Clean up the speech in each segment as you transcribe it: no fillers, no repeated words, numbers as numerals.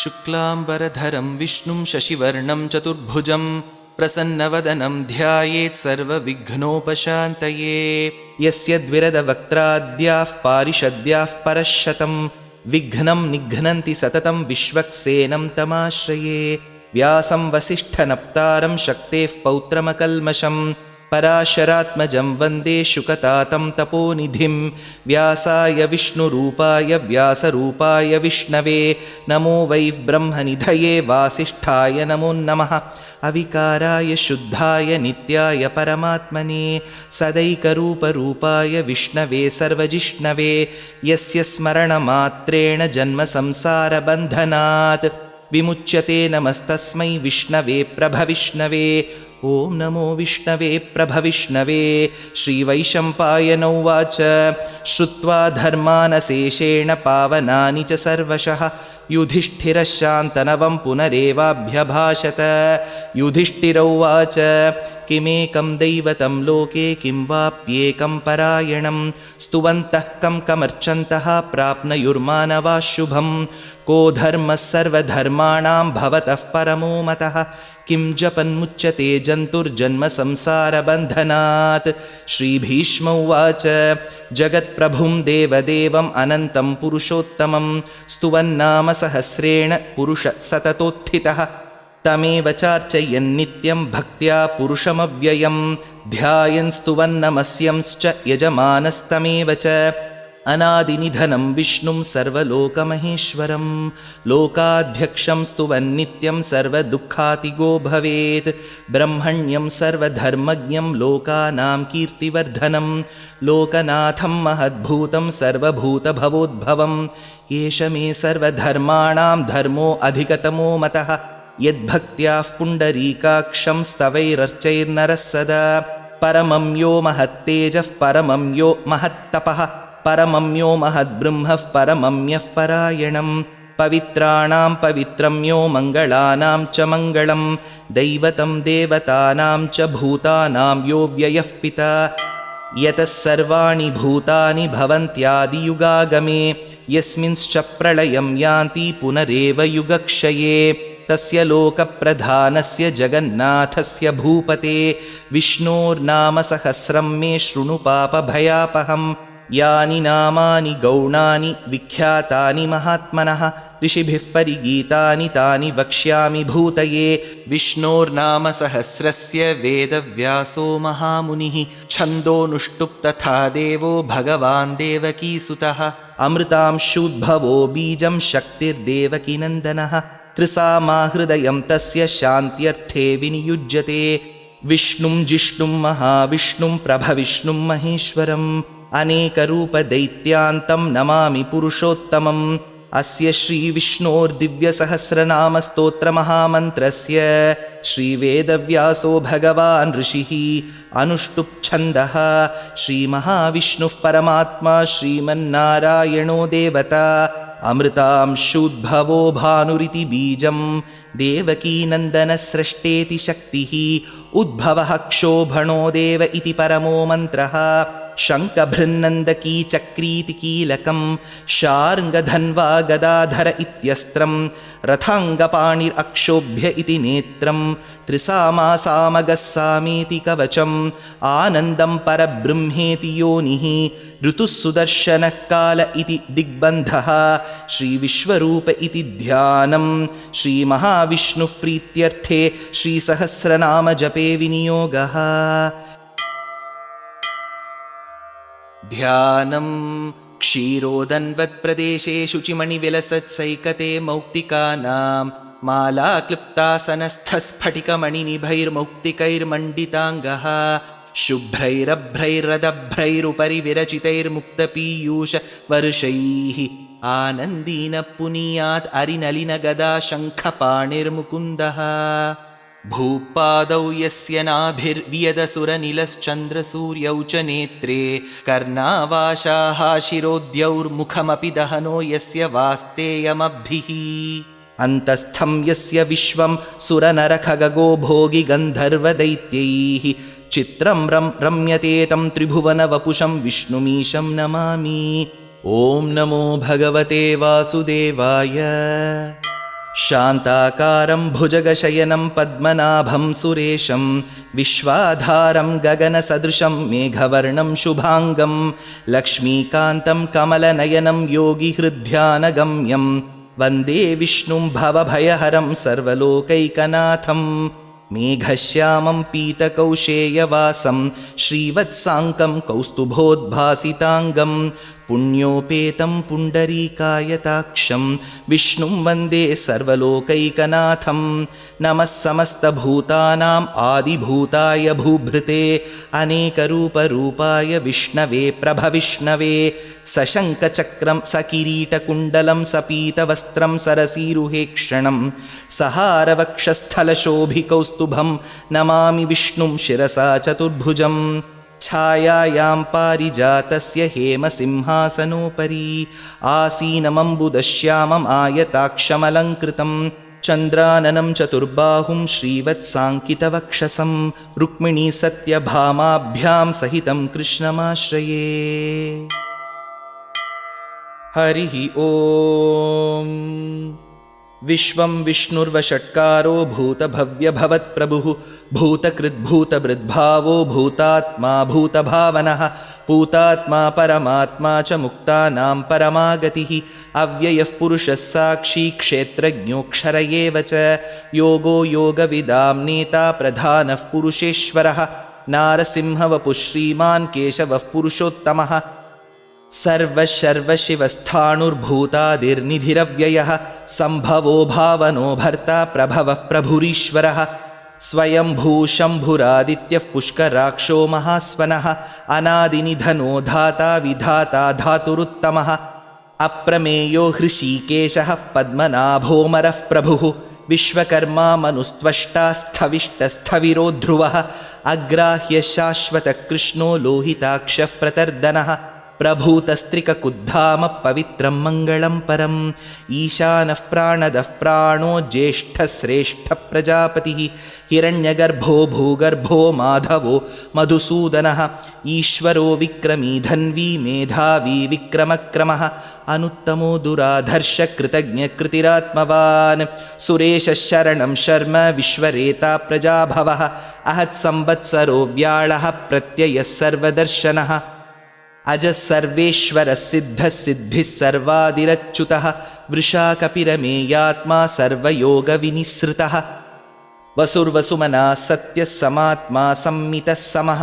शुक्लाम्बरधरं विष्णुं शशिवर्णं चतुर्भुजं प्रसन्नवदनं ध्यायेत् सर्वविघ्नोपशान्तये। यस्य द्विरदवक्त्राद्याः पारिषद्याः परश्शतं विघ्नं निघ्नन्ति सततं विश्वक्सेनं तमाश्रये। व्यासं वसिष्ठनप्तारं शक्तेः पौत्रमकल्मषं पराशरात्मजं वन्दे शुकतातं तपोनिधिं। व्यासाय विष्णुरूपाय व्यासरूपाय विष्णवे नमो वै ब्रह्मनिधये वासिष्ठाय नमो नमः। अविकाराय शुद्धाय नित्याय परमात्मने सदैकरूपरूपाय विष्णवे सर्वजिष्णवे यस्य स्मरणमात्रेण जन्मसंसारबन्धनात् विमुच्यते। नमस्तस्मै विष्णवे प्रभविष्णवे। ॐ नमो विष्णवे प्रभविष्णवे। श्रीवैशम्पायन उवाच श्रुत्वा धर्मानशेषेण पावनानि च सर्वशः युधिष्ठिरः शान्तनवं पुनरेवाभ्यभाषत। युधिष्ठिर उवाच किमेकं दैवतं लोके किं वाप्येकं परायणं स्तुवन्तः कं कमर्चन्तः प्राप्नुयुर्मानवाः शुभं। को धर्मः सर्वधर्माणां भवतः परमो मतः किं जपन्मुच्यते जन्तुर्जन्मसंसारबन्धनात्। श्रीभीष्म उवाच जगत्प्रभुं देवदेवम् अनन्तं पुरुषोत्तमं स्तुवन्नाम सहस्रेण पुरुषः सततोत्थितः। तमेव चार्चयन्नित्यं भक्त्या पुरुषमव्ययं ध्यायन् स्तुवन्नमस्यंश्च यजमानस्तमेव च। अनादिनिधनं विष्णुं सर्वलोकमहेश्वरं लोकाध्यक्षं स्तुवन्नित्यं सर्वदुःखातिगो भवेत्। ब्रह्मण्यं सर्वधर्मज्ञं लोकानां कीर्तिवर्धनं लोकनाथं महद्भूतं सर्वभूतभवोद्भवं। एष मे सर्वधर्माणां धर्मो अधिकतमो मतः यद्भक्त्याः पुण्डरीकाक्षं स्तवैरर्चैर्नरः सदा। परमं यो महत्तेजः परमं यो महत्तपः परमं यो महद्ब्रह्मः परमं यः परायणं। पवित्राणां पवित्रं यो मङ्गलानां च मङ्गलं दैवतं देवतानां च भूतानां यो व्ययः पिता। यतः सर्वाणि भूतानि भवन्त्यादियुगागमे यस्मिंश्च प्रलयं यान्ति पुनरेव युगक्षये। तस्य लोकप्रधानस्य जगन्नाथस्य भूपते विष्णोर्नाम सहस्रं मे शृणु पापभयापहं। यानि नामानि गौणानि विख्यातानि महात्मनः ऋषिभिः परिगीतानि तानि वक्ष्यामि भूतये। विष्णोर्नाम सहस्रस्य वेदव्यासो महामुनिः छन्दोनुष्टुप् तथा देवो भगवान् देवकीसुतः। अमृतांशूद्भवो बीजं शक्तिर्देवकीनन्दनः त्रिसामाहृदयं तस्य शान्त्यर्थे विनियुज्यते। विष्णुं जिष्णुं महाविष्णुं प्रभविष्णुं महेश्वरम् अनेकरूपदैत्यान्तं नमामि पुरुषोत्तमम्। अस्य श्रीविष्णोर्दिव्यसहस्रनामस्तोत्रमहामन्त्रस्य श्रीवेदव्यासो भगवान् ऋषिः अनुष्टुप्छन्दः। श्रीमहाविष्णुः परमात्मा श्रीमन्नारायणो देवता अमृतांशूद्भवो भानुरिति बीजं देवकीनन्दनस्रष्टेति शक्तिः उद्भवः क्षोभणो देव इति परमो मन्त्रः। शङ्खभृन्नन्दकी चक्रीति कीलकं शार्ङ्गधन्वा गदाधर इत्यस्त्रं रथाङ्गपाणिरक्षोभ्य इति नेत्रं त्रिसामासामगस्सामीति कवचम् आनन्दं परब्रह्मेति योनिः ऋतुः सुदर्शनः काल इति दिग्बन्धः। श्रीविश्वरूप इति ध्यानं श्रीमहाविष्णुः प्रीत्यर्थे श्रीसहस्रनामजपे विनियोगः। ध्यानं क्षीरोदन्वत्प्रदेशे शुचिमणिविलसत्सैकते मौक्तिकानां मालाक्लुप्तासनस्थस्फटिकमणिनिभैर्मौक्तिकैर्मण्डिताङ्गः शुभ्रैरभ्रैरदभ्रैरुपरि विरचितैर्मुक्तपीयूषवर्षैः आनन्दीन पुनीयात् अरिनलिनगदा शङ्खपाणिर्मुकुन्दः। भूपादौ यस्य नाभिर्वियदसुरनिलश्चन्द्रसूर्यौ च नेत्रे कर्णावाशाः शिरोद्यौर्मुखमपि दहनो यस्य वास्तेयमब्धिः। अन्तस्थं यस्य विश्वं सुरनरखगो भोगि गन्धर्वदैत्यैः चित्रं रम्यते तं त्रिभुवनवपुषं विष्णुमीशं नमामि। ॐ नमो भगवते वासुदेवाय। शान्ताकारं भुजगशयनं पद्मनाभं सुरेशं विश्वाधारं गगनसदृशं मेघवर्णं शुभाङ्गं लक्ष्मीकान्तं कमलनयनं योगिहृद्ध्यानगम्यं वन्दे विष्णुं भवभयहरं सर्वलोकैकनाथं मेघश्यामं पीतकौशेयवासं श्रीवत्साङ्कं कौस्तुभोद्भासिताङ्गं पुण्योपेतं पुण्डरीकायताक्षं विष्णुं वन्दे सर्वलोकैकनाथं नमः समस्तभूतानाम् आदिभूताय भूभृते अनेकरूपरूपाय विष्णवे प्रभविष्णवे सशङ्खचक्रं सकिरीटकुण्डलं सपीतवस्त्रं सरसीरुहेक्षणं सहारवक्षस्थलशोभिकौस्तुभं नमामि विष्णुं शिरसा चतुर्भुजं छायायां पारिजातस्य हेमसिंहासनोपरि आसीनमम्बुदश्यामम् आयताक्षमलङ्कृतं चन्द्राननं चतुर्बाहुं श्रीवत्साङ्कितवक्षसं रुक्मिणीसत्यभामाभ्यां सहितं कृष्णमाश्रये। हरिः ॐ। विश्वं विष्णुर्वषट्कारो भूतभव्यभवत्प्रभुः भूतकृद्भूतभृद्भावो भूतात्मा भूतभावनः भूतात्मा परमात्मा च मुक्तानां परमागतिः अव्ययः पुरुषः साक्षी क्षेत्रज्ञोऽक्षर एव च योगो योगविदां नेता प्रधानः पुरुषेश्वरः नारसिंहवपुः श्रीमान् केशवः पुरुषोत्तमः सर्वशर्वशिवस्थाणुर्भूतादिर्निधिरव्ययः सम्भवो भावनो भर्ता प्रभवः प्रभुरीश्वरः स्वयंभूशम्भुरादित्यः पुष्कराक्षो महास्वनः अनादिनिधनो धाता विधाता धातुरुत्तमः अप्रमेयो हृषीकेशः पद्मनाभोमरः प्रभुः विश्वकर्मा मनुस्त्वष्टा स्थविष्टस्थविरो ध्रुवः अग्राह्य शाश्वतकृष्णो लोहिताक्षः प्रतर्दनः प्रभूतस्त्रिककुद्धाम पवित्रं मङ्गलं परम् ईशानः प्राणदः प्राणो ज्येष्ठश्रेष्ठः प्रजापतिः हिरण्यगर्भो भूगर्भो माधवो मधुसूदनः ईश्वरो विक्रमी धन्वी मेधावी विक्रमक्रमः अनुत्तमो दुराधर्षकृतज्ञकृतिरात्मवान् सुरेशः शरणं शर्म विश्वरेता प्रजाभवः अहत्संवत्सरो व्याळः प्रत्ययः सर्वदर्शनः अजः सर्वेश्वरः सिद्धः सिद्धिः सर्वादिरच्युतः वृषा कपिरमेयात्मा सर्वयोगविनिसृतः वसुर्वसुमनः सत्यः समात्मा संमितः समः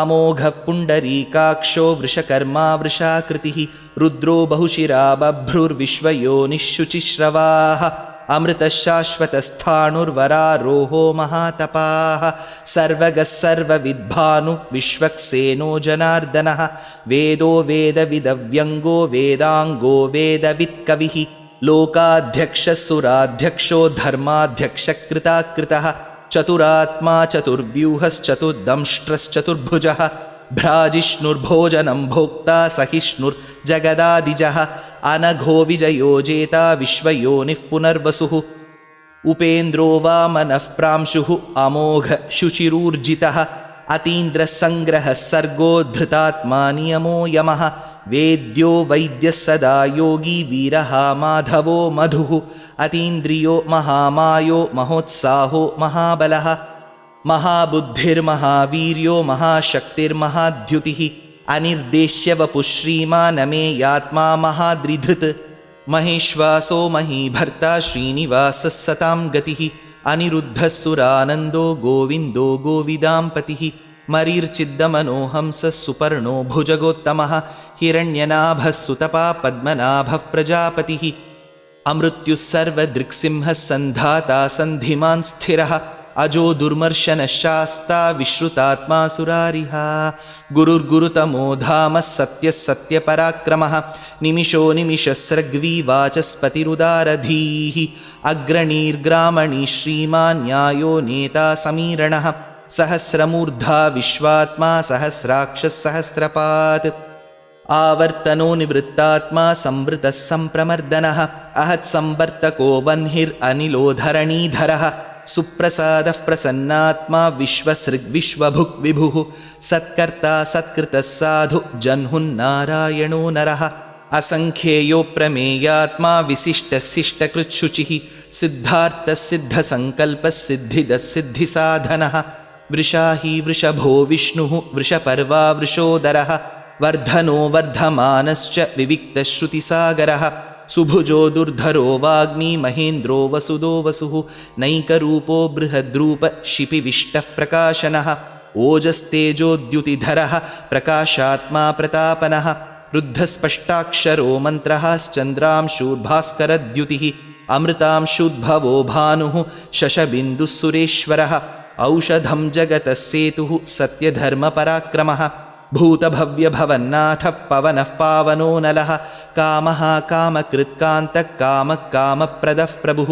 अमोघः पुण्डरीकाक्षो वृषकर्मा वृषाकृतिः रुद्रो बहुशिरा बभ्रुर्विश्वयोनिः शुचिश्रवाः अमृतः शाश्वतस्थाणुर्वरारोहो महातपाः सर्वगः सर्वविद्भानु विश्वक्सेनो जनार्दनः वेदो वेदविदव्यङ्गो वेदाङ्गो वेदवित्कविः लोकाध्यक्षः सुराध्यक्षो धर्माध्यक्षकृताकृतः चतुरात्मा चतुर्व्यूहश्चतुर्दंष्ट्रश्चतुर्भुजः भ्राजिष्णुर्भोजनं भोक्ता सहिष्णुर्जगदादिजः अनघो विजयो जेता विश्वयोनिः पुनर्वसुः उपेन्द्रो वामनः प्रांशुः अमोघ शुचिरूर्जितः अतीन्द्रसङ्ग्रहः सर्गो धृतात्मा नियमो यमः वेद्यो वैद्यः सदा योगी वीरः माधवो मधुः अतीन्द्रियो महामायो महोत्साहो महाबलः महाबुद्धिर्महावीर्यो महाशक्तिर्महाद्युतिः अनिर्देश्य वपुः श्रीमानमेयात्मा महाद्रिधृत् महेश्वासो महीभर्ता श्रीनिवासः सतां गतिः अनिरुद्धः सुरानन्दो गोविन्दो गोविदाम्पतिः मरीर्चिद्दमनोहंसः सुपर्णो भुजगोत्तमः हिरण्यनाभः सुतपा पद्मनाभः प्रजापतिः अमृत्युः सर्वदृक्सिंहः सन्धाता सन्धिमान् स्थिरः अजो दुर्मर्शनः शास्ता विश्रुतात्मा सुरारिः गुरुर्गुरुतमो धामः सत्यः सत्यपराक्रमः निमिषो निमिषस्रग्वी वाचस्पतिरुदारधीः अग्रणीर्ग्रामणी श्रीमान् न्यायो नेता समीरणः सहस्रमूर्धा विश्वात्मा सहस्राक्षः सहस्रपात् आवर्तनो निवृत्तात्मा संवृतः सम्प्रमर्दनः अहत्संवर्तको वह्निरनिलो धरणीधरः सुप्रसादः प्रसन्नात्मा विश्वसृग्विश्वभुक् विभुः सत्कर्ता सत्कृतः साधु जह्नुन्नारायणो नरः असङ्ख्येयो प्रमेयात्मा विशिष्टशिष्टकृत्शुचिः सिद्धार्थसिद्धसङ्कल्पसिद्धिदसिद्धिसाधनः वृषाही वृषभो विष्णुः वृषपर्वा वृषोदरः वर्धनो वर्धमानश्च विविक्तश्रुतिसागरः सुभुजो दुर्धरो वाग्मी महेन्द्रो वसुदो वसुः नैकरूपो बृहद्रूप शिपिविष्टः प्रकाशनः ओजस्तेजोद्युतिधरः प्रकाशात्मा प्रतापनः रुद्धस्पष्टाक्षरो मन्त्रः श्चन्द्रांशूर्भास्करद्युतिः अमृतांशुद्भवो भानुः शशबिन्दुः सुरेश्वरः औषधं जगतः सेतुः सत्यधर्मपराक्रमः भूतभव्यभवन्नाथः पवनः पावनो नलः कामः कामकृत्कान्तः कामः कामप्रदः प्रभुः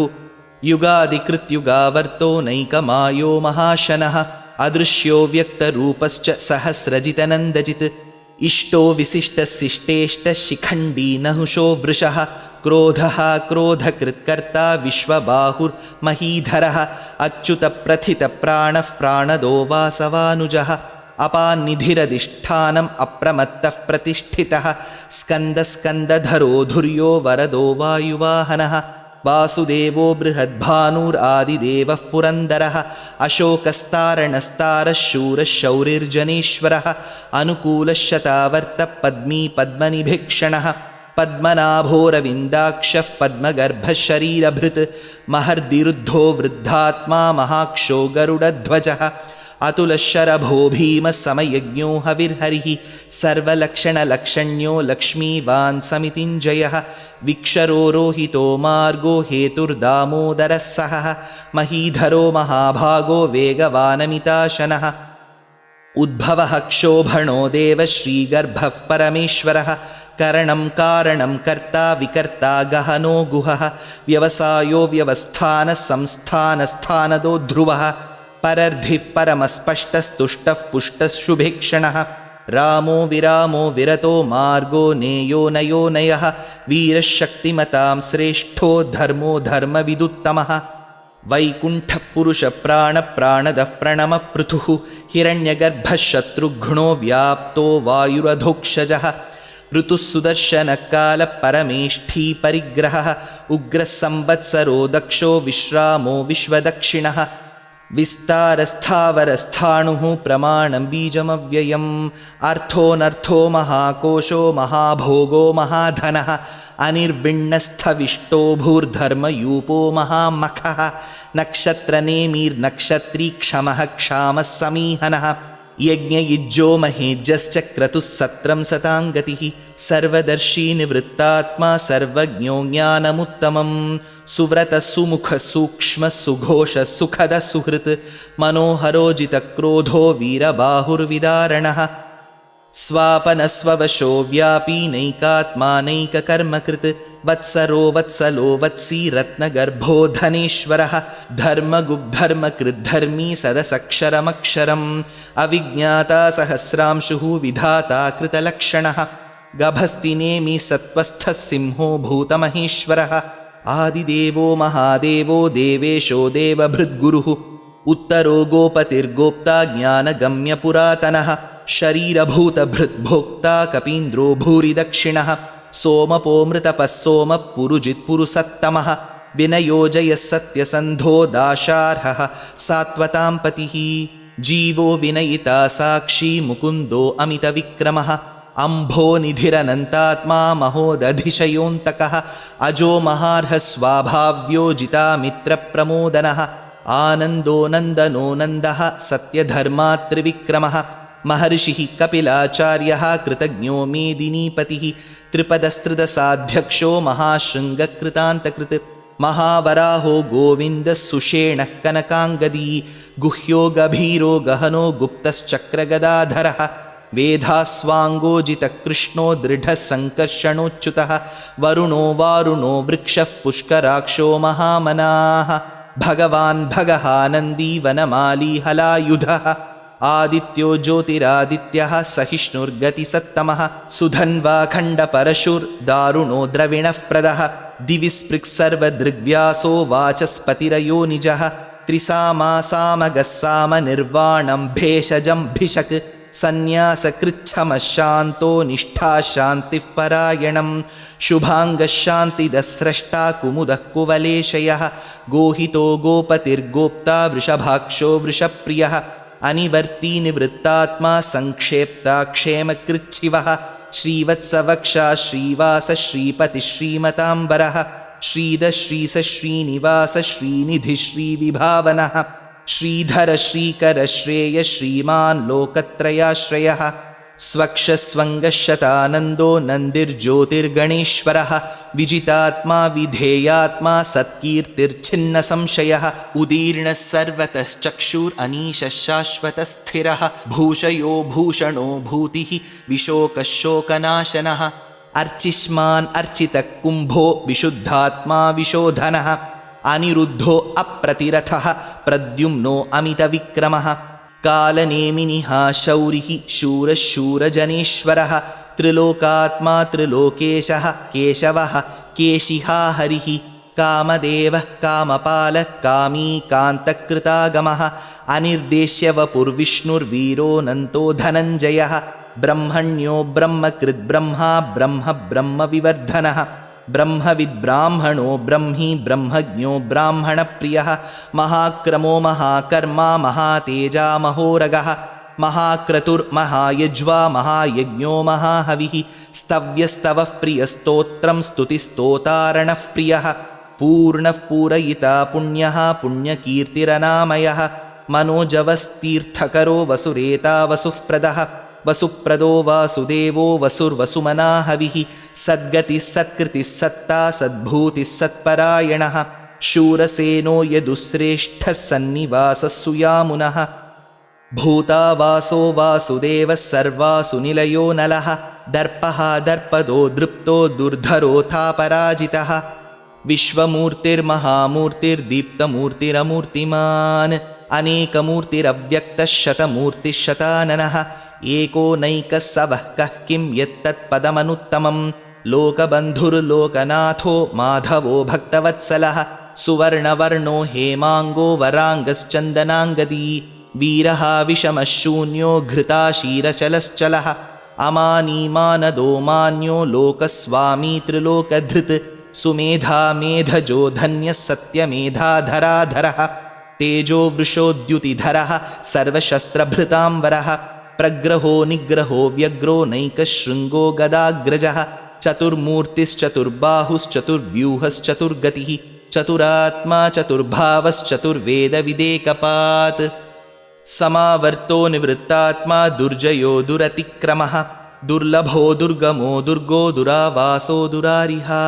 युगादिकृत्युगावर्तो नैकमायो महाशनः अदृश्यो व्यक्तरूपश्च सहस्रजितनन्दजित् इष्टो विशिष्टशिष्टेष्टशिखण्डी नहुषो वृषः क्रोधः क्रोधकृत्कर्ता विश्वबाहुर्महीधरः अच्युतप्रथितप्राणः प्राणदो वासवानुजः अपान्निधिरधिष्ठानम् अप्रमत्तः प्रतिष्ठितः स्कन्दस्कन्दधरो धुर्यो वरदो वायुवाहनः वासुदेवो बृहद्भानुरादिदेवः पुरन्दरः अशोकस्तारणस्तारः शूरः शौरिर्जनेश्वरः अनुकूलः शतावर्तः पद्मी पद्मनिभीक्षणः पद्मनाभोरविन्दाक्षः पद्मगर्भः शरीरभृत् महर्दिरुद्धो वृद्धात्मा महाक्षो गरुडध्वजः अतुलशरभो भीमः समयज्ञो हविर्हरिः सर्वलक्षणलक्षण्यो लक्ष्मीवान् समितिञ्जयः विक्षरो रोहितो मार्गो हेतुर्दामोदरः सहः महीधरो महाभागो वेगवानमिताशनः उद्भवः क्षोभणो देवः श्रीगर्भः परमेश्वरः करणं कारणं कर्ता विकर्ता गहनो गुहः व्यवसायो व्यवस्थानः संस्थानस्थानदो ध्रुवः परर्धिः परमस्पष्टस्तुष्टः पुष्टः शुभेक्षणः रामो विरामो विरतो मार्गो नेयो नयो नयः वीरः शक्तिमतां श्रेष्ठो धर्मो धर्मविदुत्तमः वैकुण्ठः पुरुषप्राणप्राणदः प्रणमपृथुः हिरण्यगर्भः शत्रुघ्नो व्याप्तो वायुरधोक्षजः ऋतुः सुदर्शनकालः परमेष्ठी परिग्रहः उग्रः संवत्सरो दक्षो विश्रामो विश्वदक्षिणः विस्तारस्थावरस्थाणुः प्रमाणं बीजमव्ययम् अर्थोऽनर्थो महाकोशो महाभोगो महाधनः अनिर्विण्णस्थविष्टो भूर्धर्मयूपो महामखः नक्षत्रनेमिर्नक्षत्री क्षमः क्षामः समीहनः यज्ञयुज्यो महेज्यश्च क्रतुः सत्रं सताङ्गतिः सर्वदर्शी निवृत्तात्मा सर्वज्ञो ज्ञानमुत्तमं सुव्रतः सुमुखः सूक्ष्मः सुघोषः सुखदः सुहृत् मनोहरोजितक्रोधो वीरबाहुर्विदारणः स्वापनस्ववशो व्यापी नैकात्मा नैककर्मकृत् वत्सरो वत्सलो वत्सी रत्नगर्भो धनेश्वरः धर्मगुब्धर्मकृद्धर्मी सदसक्षरमक्षरम् अविज्ञाता सहस्रांशुः विधाता कृतलक्षणः गभस्तिनेमि सत्त्वस्थः सिंहो भूतमहेश्वरः आदिदेवो महादेवो देवेशो देवभृद्गुरुः उत्तरो गोपतिर्गोप्ता ज्ञानगम्यपुरातनः शरीरभूतभृद्भोक्ता कपीन्द्रो भूरिदक्षिणः सोमपोमृतपः सोमः पुरुजित्पुरुसत्तमः विनयोजयः सत्यसन्धो दाशार्हः सात्वतां पतिः जीवो विनयिता साक्षी मुकुन्दो अमितविक्रमः अम्भो निधिरनन्तात्मा महोदधिशयोऽन्तकः अजो महार्हः स्वाभाव्यो जितामित्रप्रमोदनः आनन्दो नन्दनो नन्दः सत्यधर्मात्रिविक्रमः महर्षिः कपिलाचार्यः कृतज्ञो मेदिनीपतिः त्रिपदस्त्रिदशाध्यक्षो महाशृङ्गकृतान्तकृत् महावराहो गोविन्दः सुषेणः कनकाङ्गदी गुह्यो गभीरो गहनो गुप्तश्चक्रगदाधरः वेधास्वाङ्गोजितकृष्णो दृढः सङ्कर्षणोच्युतः वरुणो वारुणो वृक्षः पुष्कराक्षो महामनाः भगवान् भगहानन्दी वनमाली हलायुधः आदित्यो ज्योतिरादित्यः सहिष्णुर्गतिसत्तमः सुधन्वा खण्डपरशुर्दारुणो द्रविणः प्रदः दिवि स्पृक्सर्वदृग्व्यासो वाचस्पतिरयो निजः त्रिसामासामगस्सामनिर्वाणं भेषजं भिषक् सन्न्यासकृच्छमः शान्तो निष्ठा शान्तिः परायणं शुभाङ्गशान्तिदस्रष्टा कुमुदः कुवलेशयः गोहितो गोपतिर्गोप्ता वृषभाक्षो वृषप्रियः अनिवर्ती निवृत्तात्मा संक्षेप्ता क्षेमकृच्छिवः श्रीवत्सवक्षा श्रीवास श्रीपति श्रीमताम्बरः श्रीध श्रीस श्रीनिवास श्रीनिधि श्रीविभावनः श्रीधर श्रीकर श्रेय श्रीमान् लोकत्रयाश्रयः स्वक्षस्वङ्गशतानन्दो नन्दिर्ज्योतिर्गणेश्वरः विजितात्मा विधेयात्मा सत्कीर्तिर्छिन्नसंशयः उदीर्णः सर्वतश्चक्षुरनीशः शाश्वतस्थिरः भूषयो भूषणो भूतिः विशोकः शोकनाशनः अर्चिष्मान् अर्चितः कुम्भो विशुद्धात्मा विशोधनः अनिरुद्धो अप्रतिरथः प्रद्युम्नो अमितविक्रमः कालनेमिनिः शौरिः शूरः शूरजनेश्वरः त्रिलोकात्मा त्रिलोकेशः केशवः केशिहा हरिः कामदेवः कामपालः कामी कान्तकृतागमः अनिर्देश्यवपुर्विष्णुर्वीरोऽनन्तो धनञ्जयः ब्रह्मण्यो ब्रह्मकृद्ब्रह्मा ब्रह्म ब्रह्मविवर्धनः ब्रह्मविद्ब्राह्मणो ब्रह्मी ब्रह्मज्ञो ब्राह्मणप्रियः महाक्रमो महाकर्मा महातेजा महोरगः महाक्रतुर्महायज्वा महायज्ञो महाहविः स्तव्यस्तवः प्रियस्तोत्रं स्तुतिस्तोतारणः प्रियः पूर्णः पूरयिता पुण्यः पुण्यकीर्तिरनामयः मनोजवस्तीर्थकरो वसुरेता वसुःप्रदः वसुप्रदो वासुदेवो वसुर्वसुमना हविः सद्गतिः सत्कृतिः सत्ता सद्भूतिः सत्परायणः शूरसेनो यदुश्रेष्ठः सन्निवासः सुयामुनः भूतावासो वासुदेवः सर्वासु निलयो नलः दर्पः दर्पदो दृप्तो दुर्धरोऽथापराजितः विश्वमूर्तिर्महामूर्तिर्दीप्तमूर्तिरमूर्तिमान् अनेकमूर्तिरव्यक्तः शतमूर्तिः शताननः एको नैकः सवः कः किं यत्तत्पदमनुत्तमं लोकबन्धुर्लोकनाथो माधवो भक्तवत्सलः सुवर्णवर्णो हेमाङ्गो वराङ्गश्चन्दनाङ्गदी वीरः विषमः शून्यो घृताशीरचलश्चलः अमानीमानदो मान्यो लोकस्वामी त्रिलोकधृत् सुमेधा मेधजो धन्यः सत्यमेधाधराधरः तेजो वृषोद्युतिधरः सर्वशस्त्रभृताम्बरः प्रग्रहो निग्रहो व्यग्रो नैकशृङ्गो गदाग्रजः चतुर्मूर्तिश्चतुर्बाहुश्चतुर्व्यूहश्चतुर्गतिः चतुरात्मा चतुर्भावश्चतुर्वेदविदेकपात् समावर्तो निवृत्तात्मा दुर्जयो दुरतिक्रमः दुर्लभो दुर्गमो दुर्गो दुरावासो दुरारिहा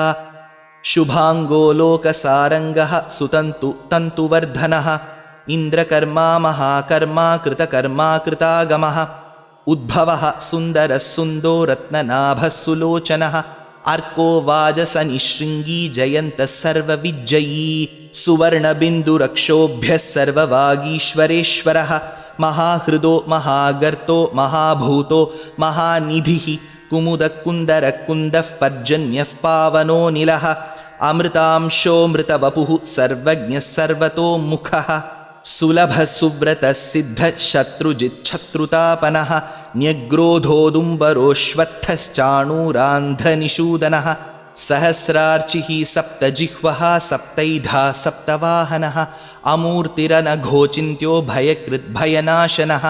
शुभाङ्गो लोकसारङ्गः सुतन्तु तन्तुवर्धनः इन्द्रकर्मा महाकर्मा कृतकर्मा कृतागमः उद्भवः सुन्दरः सुन्दो रत्ननाभः सुलोचनः अर्को वाजसनिशृङ्गी जयन्तः सर्वविज्जयी सुवर्णबिन्दुरक्षोभ्यः सर्ववागीश्वरेश्वरः महाहृदो महागर्तो महाभूतो महानिधिः कुमुदकुन्दरकुन्दः पर्जन्यः पावनो निलः अमृतांशोऽमृतवपुः सर्वज्ञः सर्वतोमुखः सुलभः सुव्रतः सिद्धः शत्रुजिच्छत्रुतापनः न्यग्रोधोदुम्बरोऽश्वत्थश्चाणूरान्ध्रनिषूदनः सहस्रार्चिः सप्तजिह्वः सप्तैधा सप्तवाहनः अमूर्तिरनघोचिन्त्यो भयकृद्भयनाशनः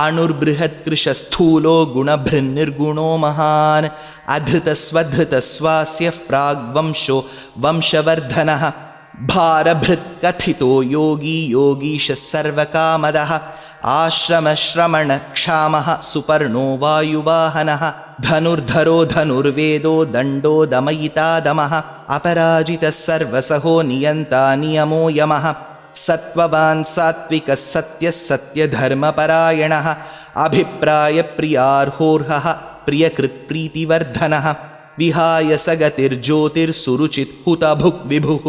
अणुर्बृहत्कृशस्थूलो गुणभृन्निर्गुणो महान् अधृतस्वधृतस्वास्यः प्राग्वंशो वंशवर्धनः भारभृत्कथितो योगी योगीशः सर्वकामदः आश्रमश्रमणक्षामः सुपर्णो वायुवाहनः धनुर्धरो धनुर्वेदो दण्डो दमयितादमः अपराजितः सर्वसहो नियन्ता नियमो यमः सत्त्ववान् सात्विकः सत्यः सत्यधर्मपरायणः अभिप्रायप्रियार्होर्हः प्रियकृत्प्रीतिवर्धनः विहाय सगतिर्ज्योतिर्सुरुचित् हुतभुक् विभुः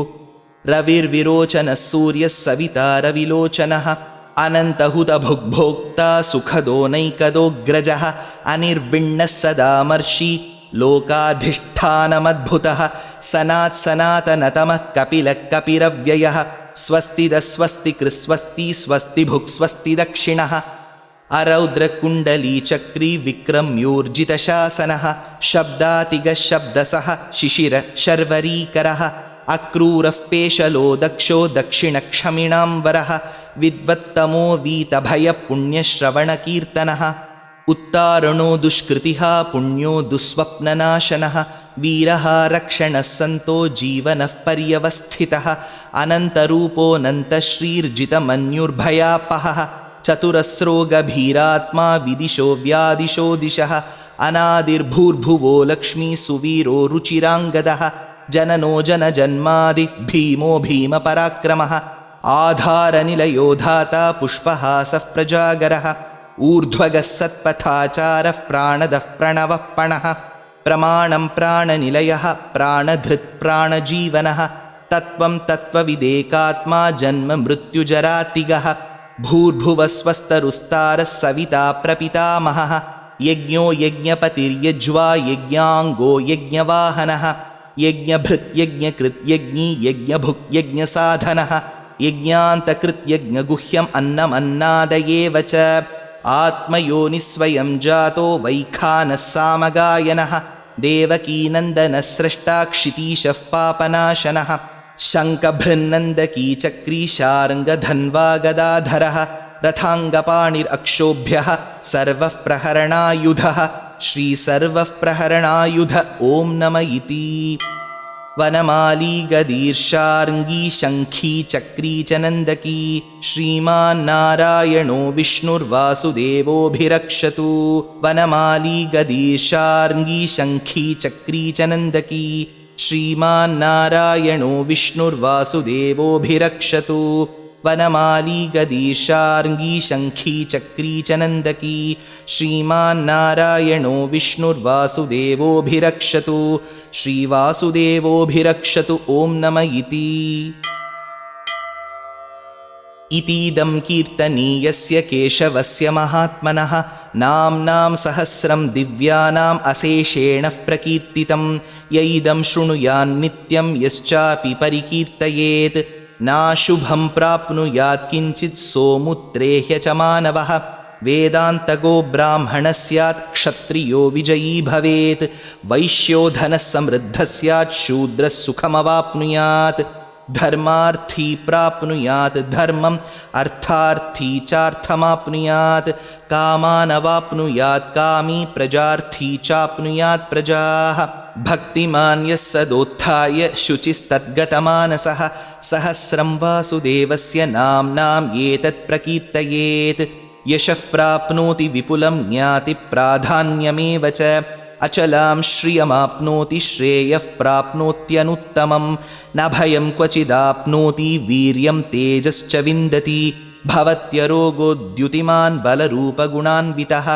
रविर्विरोचनः सूर्यः सविता रविलोचनः अनन्तहुतभुग्भोक्ता सुखदो नैकदोऽग्रजः अनिर्विण्णः सदामर्षि लोकाधिष्ठानमद्भुतः सनात्सनातनतमः कपिलः कपिरव्ययः स्वस्तिदस्वस्ति कृस्वस्ति स्वस्ति भुक् स्वस्ति दक्षिणः अरौद्रकुण्डलीचक्री विक्रम्योर्जितशासनः शब्दातिगशब्दसः शिशिरशर्वरीकरः अक्रूरः पेशलो दक्षो दक्षिणक्षमिणाम्बरः विद्वत्तमो वीतभयपुण्यश्रवणकीर्तनः उत्तारणो दुष्कृतिः पुण्यो दुःस्वप्ननाशनः वीरः रक्षणः सन्तो जीवनः पर्यवस्थितः अनन्तरूपोऽनन्तश्रीर्जितमन्युर्भयापहः चतुरस्रो गभीरात्मा विदिशो व्यादिशो दिशः अनादिर्भूर्भुवो लक्ष्मी सुवीरो रुचिराङ्गदः जननो जनजन्मादि भीमो भीमपराक्रमः आधारनिलयो धाता पुष्पहासः प्रजागरः ऊर्ध्वगः सत्पथाचारः प्राणदः प्रणवः पणः प्रमाणं प्राणनिलयः प्राणधृत् प्राणजीवनः तत्त्वं तत्त्वविदेकात्मा जन्म मृत्युजरातिगः भूर्भुवस्वस्तरुस्तारः सविता प्रपितामहः यज्ञो यज्ञपतिर्यज्वा यज्ञाङ्गो यज्ञवाहनः यज्ञभृत् यज्ञकृत् यज्ञी यज्ञभुक् यज्ञसाधनः यज्ञान्तकृत् यज्ञगुह्यम् अन्नमन्नादयेव च आत्मयोनिस्वयं जातो वैखानः सामगायनः देवकीनन्दनः स्रष्टा क्षितीशः पापनाशनः शङ्खभृन्नन्दकी चक्री शार्ङ्गधन्वा गदाधरः रथाङ्गपाणिरक्षोभ्यः सर्वः प्रहरणायुधः श्रीसर्वः प्रहरणायुध ॐ नम इति वनमाली गदीर्षार्ङ्गी शङ्खी चक्री च नन्दकी श्रीमान्नारायणो विष्णुर्वासुदेवोऽभिरक्षतु वनमाली गदीर्षार्ङ्गी शङ्खी चक्री च नन्दकी श्रीमान्नारायणो विष्णुर्वासुदेवोऽभिरक्षतु वनमाली गदीर्षार्ङ्गी शङ्खी चक्री च नन्दकी श्रीमान्नारायणो विष्णुर्वासुदेवोऽभिरक्षतु श्रीवासुदेवोऽभिरक्षतु ॐ नम इति इतीदं कीर्तनीयस्य केशवस्य महात्मनः नाम्नां सहस्रं दिव्यानाम् अशेषेण प्रकीर्तितं य इदं शृणुयान्नित्यं यश्चापि परिकीर्तयेत् नाशुभं प्राप्नुयात् किञ्चित् सोमुत्रेह्य च मानवः वेदान्तगो ब्राह्मणः स्यात् क्षत्रियो विजयी भवेत् वैश्यो धनः समृद्धः स्यात् शूद्रः सुखमवाप्नुयात् धर्मार्थी प्राप्नुयात् धर्मम् अर्थार्थी चार्थमाप्नुयात् कामानवाप्नुयात् कामी प्रजार्थी चाप्नुयात् प्रजाः भक्तिमान् यः सदोत्थाय शुचिस्तद्गतमानसः सहस्रं वासुदेवस्य नाम्नाम् एतत् प्रकीर्तयेत् यशः प्राप्नोति विपुलं ज्ञाति प्राधान्यमेव च अचलां श्रियमाप्नोति श्रेयः प्राप्नोत्यनुत्तमं न भयं क्वचिदाप्नोति वीर्यं तेजश्च विन्दति भवत्यरोगोद्युतिमान् बलरूपगुणान्वितः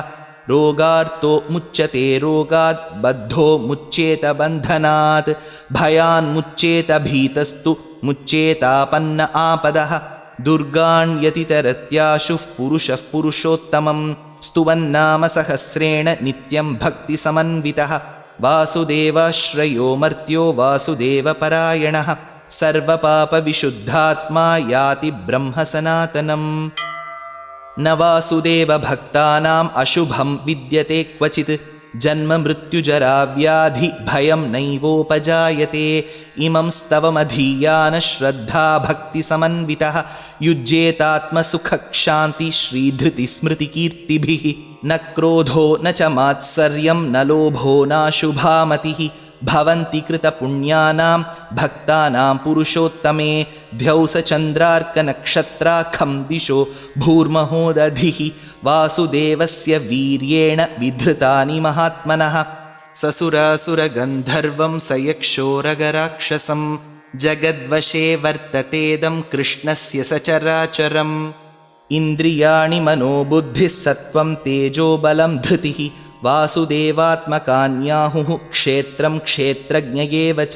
रोगार्तो मुच्यते रोगात् बद्धो मुच्येत बन्धनात् भयान्मुच्येत भीतस्तु मुच्येतापन्न आपदः दुर्गाण्यतितरत्याशुः पुरुषः पुरुषोत्तमं स्तुवन्नाम सहस्रेण नित्यं भक्तिसमन्वितः वासुदेवाश्रयो मर्त्यो वासुदेवपरायणः सर्वपापविशुद्धात्मा याति ब्रह्म सनातनम् न वासुदेवभक्तानाम् अशुभं विद्यते क्वचित् जन्म मृत्युजरा व्याधि भयं नैवोपजायते इमं स्तवमधीयान श्रद्धा भक्तिसमन्वितः युज्येतात्मसुखक्षान्ति श्रीधृतिस्मृतिकीर्तिभिः न क्रोधो न च मात्सर्यं न लोभो नाशुभामतिः भवन्ति कृतपुण्यानां भक्तानां पुरुषोत्तमे ध्यौसचन्द्रार्कनक्षत्राखं दिशो भूर्महोदधिः वासुदेवस्य वीर्येण विधृतानि महात्मनः ससुरासुरगन्धर्वं सयक्षोरगराक्षसं जगद्वशे वर्ततेदं कृष्णस्य सचराचरम् इन्द्रियाणि मनोबुद्धिः सत्त्वं तेजोबलं धृतिः वासुदेवात्मकान्याहुः क्षेत्रं क्षेत्रज्ञ एव च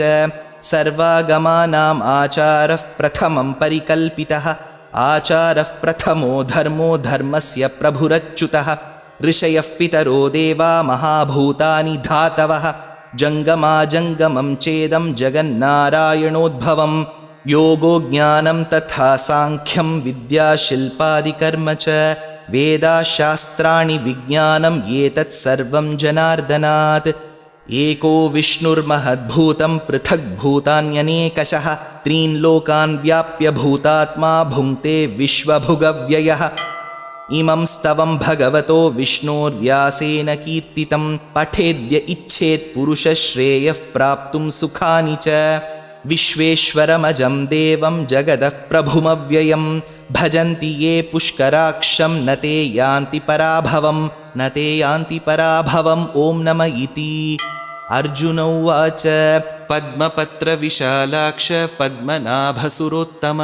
सर्वागमानाम् आचारः प्रथमं परिकल्पितः आचारः प्रथमो धर्मो धर्मस्य प्रभुरच्युतः ऋषयः पितरो देवा महाभूतानि धातवः जङ्गमाजङ्गमं चेदं जगन्नारायणोद्भवं योगो ज्ञानं तथा साङ्ख्यं विद्याशिल्पादिकर्म च वेदाशास्त्राणि विज्ञानम् एतत् सर्वं जनार्दनात्। एको विष्णुर्महद्भूतं पृथग्भूतान्यनेकशः त्रीन् लोकान् व्याप्य भूतात्मा भुङ्क्ते विश्वभुगव्ययः। इमं स्तवं भगवतो विष्णोर्व्यासेन कीर्तितं पठेद्य इच्छेत् पुरुषश्रेयः प्राप्तुं सुखानि च। विश्वेश्वरमजं देवं जगदः प्रभुमव्ययं भजन्ति ये पुष्कराक्षं न ते यान्ति पराभवम् ॐ नम इति। अर्जुन उवाच पद्मपत्रविशालाक्ष पद्मनाभसुरोत्तम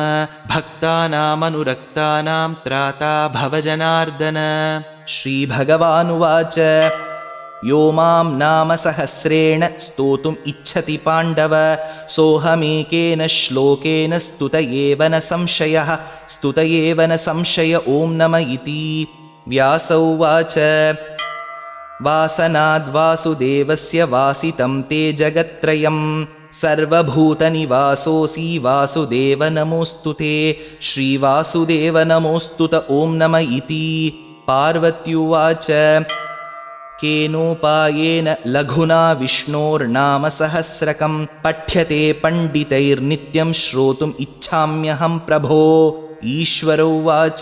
भक्तानामनुरक्तानां त्राता भव जनार्दन। श्रीभगवानुवाच यो मां नाम सहस्रेण स्तोतुम् इच्छति पाण्डव सोऽहमेकेन श्लोकेन स्तुत एव न संशय ॐ नम इति। व्यास उवाच वासनाद्वासुदेवस्य वासितं ते जगत्त्रयं सर्वभूतनिवासोऽसि वासुदेव नमोऽस्तु ते। श्रीवासुदेव नमोऽस्तुत ॐ नम इति। पार्वत्युवाच केनोपायेन लघुना विष्णोर्नाम सहस्रकं पठ्यते पण्डितैर्नित्यं श्रोतुम् इच्छाम्यहं प्रभो। ईश्वर उवाच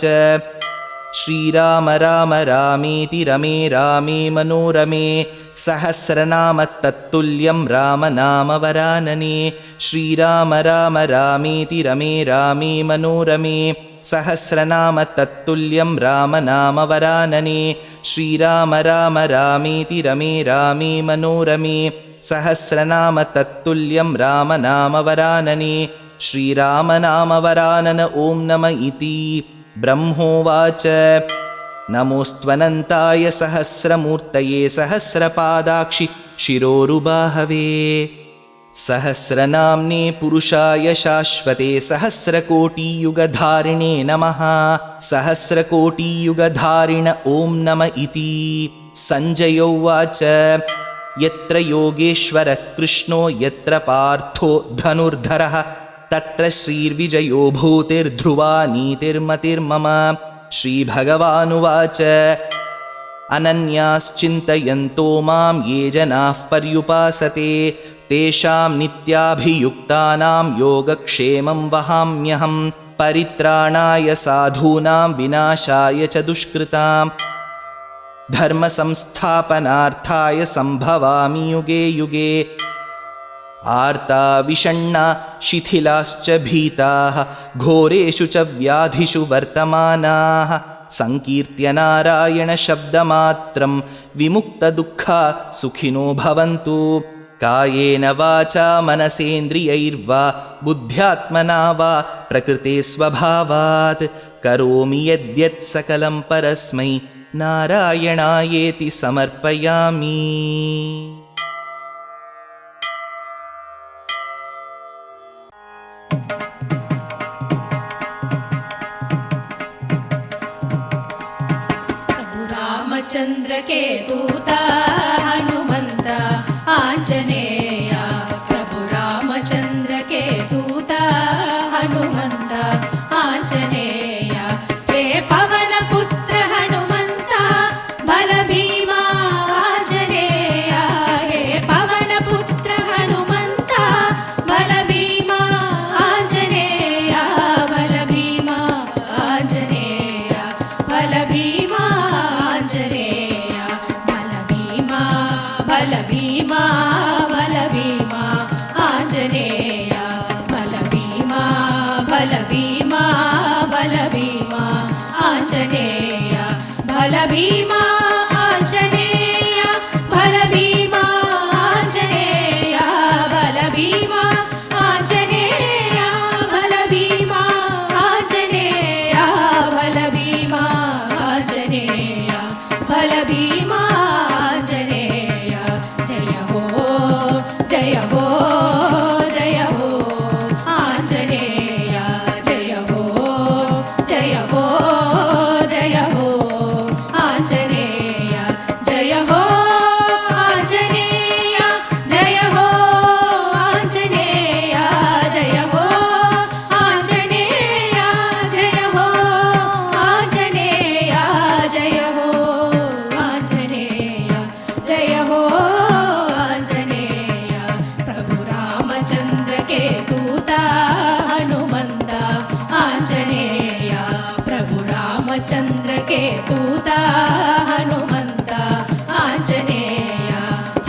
श्रीराम राम रामेति रमे रामे मनोरमे सहस्रनाम तत्तुल्यं राम नाम वरानने। श्रीराम राम रामेति रमे रामे मनोरमे सहस्रनाम तत्तुल्यं राम नाम वरानने। श्रीराम राम रामेति रमे रामे मनोरमे सहस्रनाम तत्तुल्यं राम नाम वरानने। श्रीराम नाम वरानन ॐ नम इति। ब्रह्मोवाच नमोऽस्त्वनन्ताय सहस्रमूर्तये सहस्रपादाक्षि शिरोरुबाहवे सहस्रनाम्ने पुरुषाय शाश्वते सहस्रकोटियुगधारिणे नमः। सहस्रकोटियुगधारिण ॐ नम इति। सञ्जय उवाच यत्र योगेश्वरः कृष्णो यत्र पार्थो धनुर्धरः तत्र श्रीर्विजयो भूतिर्ध्रुवा नीतिर्मतिर्मम। श्रीभगवानुवाच अनन्याश्चिन्तयन्तो मां ये जनाः पर्युपासते तेषां नित्याभियुक्तानां योगक्षेमं वहाम्यहं परित्राणाय साधूनां विनाशाय च दुष्कृतां धर्मसंस्थापनार्थाय सम्भवामि युगे युगे। आर्ता विषण्णा शिथिलाश्च भीताः घोरेषु च व्याधिषु वर्तमानाः संकीर्त्य नारायणशब्दमात्रं विमुक्तदुःखा सुखिनो भवन्तु। कायेन वाचा मनसेन्द्रियैर्वा बुद्ध्यात्मना वा प्रकृते स्वभावात् करोमि यद्यत् सकलं परस्मै नारायणायेति समर्पयामि। रामचंद्र के दूता हनुमंत आंजनेय। प्रभु रामचंद्र के दूता हनुमंत आंजनेय। हे पवन पुत्र हनुमंत बल भीमा आंजनेय। हे पवन पुत्र हनुमंत बल भीमा आंजनेय। बल भीमा आंजनेय। बल भीमा बल भीमा बल भीमा आंजनेय। बल भीमा बल भीमा बल भीमा आंजनेय। बल भीमा आंजनेय। बल भीमा आंजनेय। बल भीमा आंजनेय। बल भीमा आंजनेय। बल भीमा आंजनेय। बल भीमा जय हो जय हो आंजनेय। जय हो जय हो जय हो आंजनेय। जय हो आंजनेय। जय हो आंजनेय। जय हो आंजनेय। जय हो आंजनेय। ರಾಮಚಂದ್ರಕ್ಕೆ ದೂತ ಹನುಮಂತ ಆಂಜನೇಯ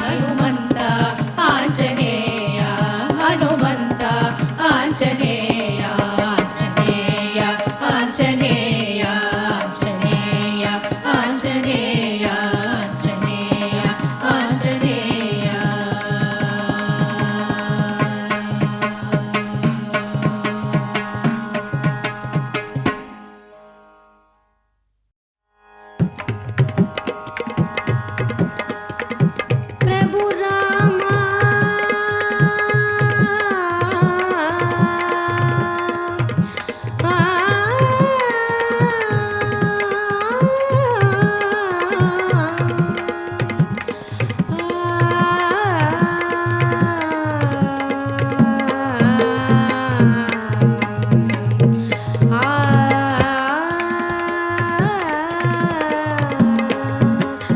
ಹನುಮಂತ ಆಂಜನೇಯ ಹನುಮಂತ ಆಂಜನೇಯ ಆಂಜನೇಯ ಆಂಜನೇಯ ಆಂಜನೇಯ ಆಂಜನೇಯ ಆಂಜನೇಯ ಆಂಜನೇಯ ಪ್ರಭು ರಾಮ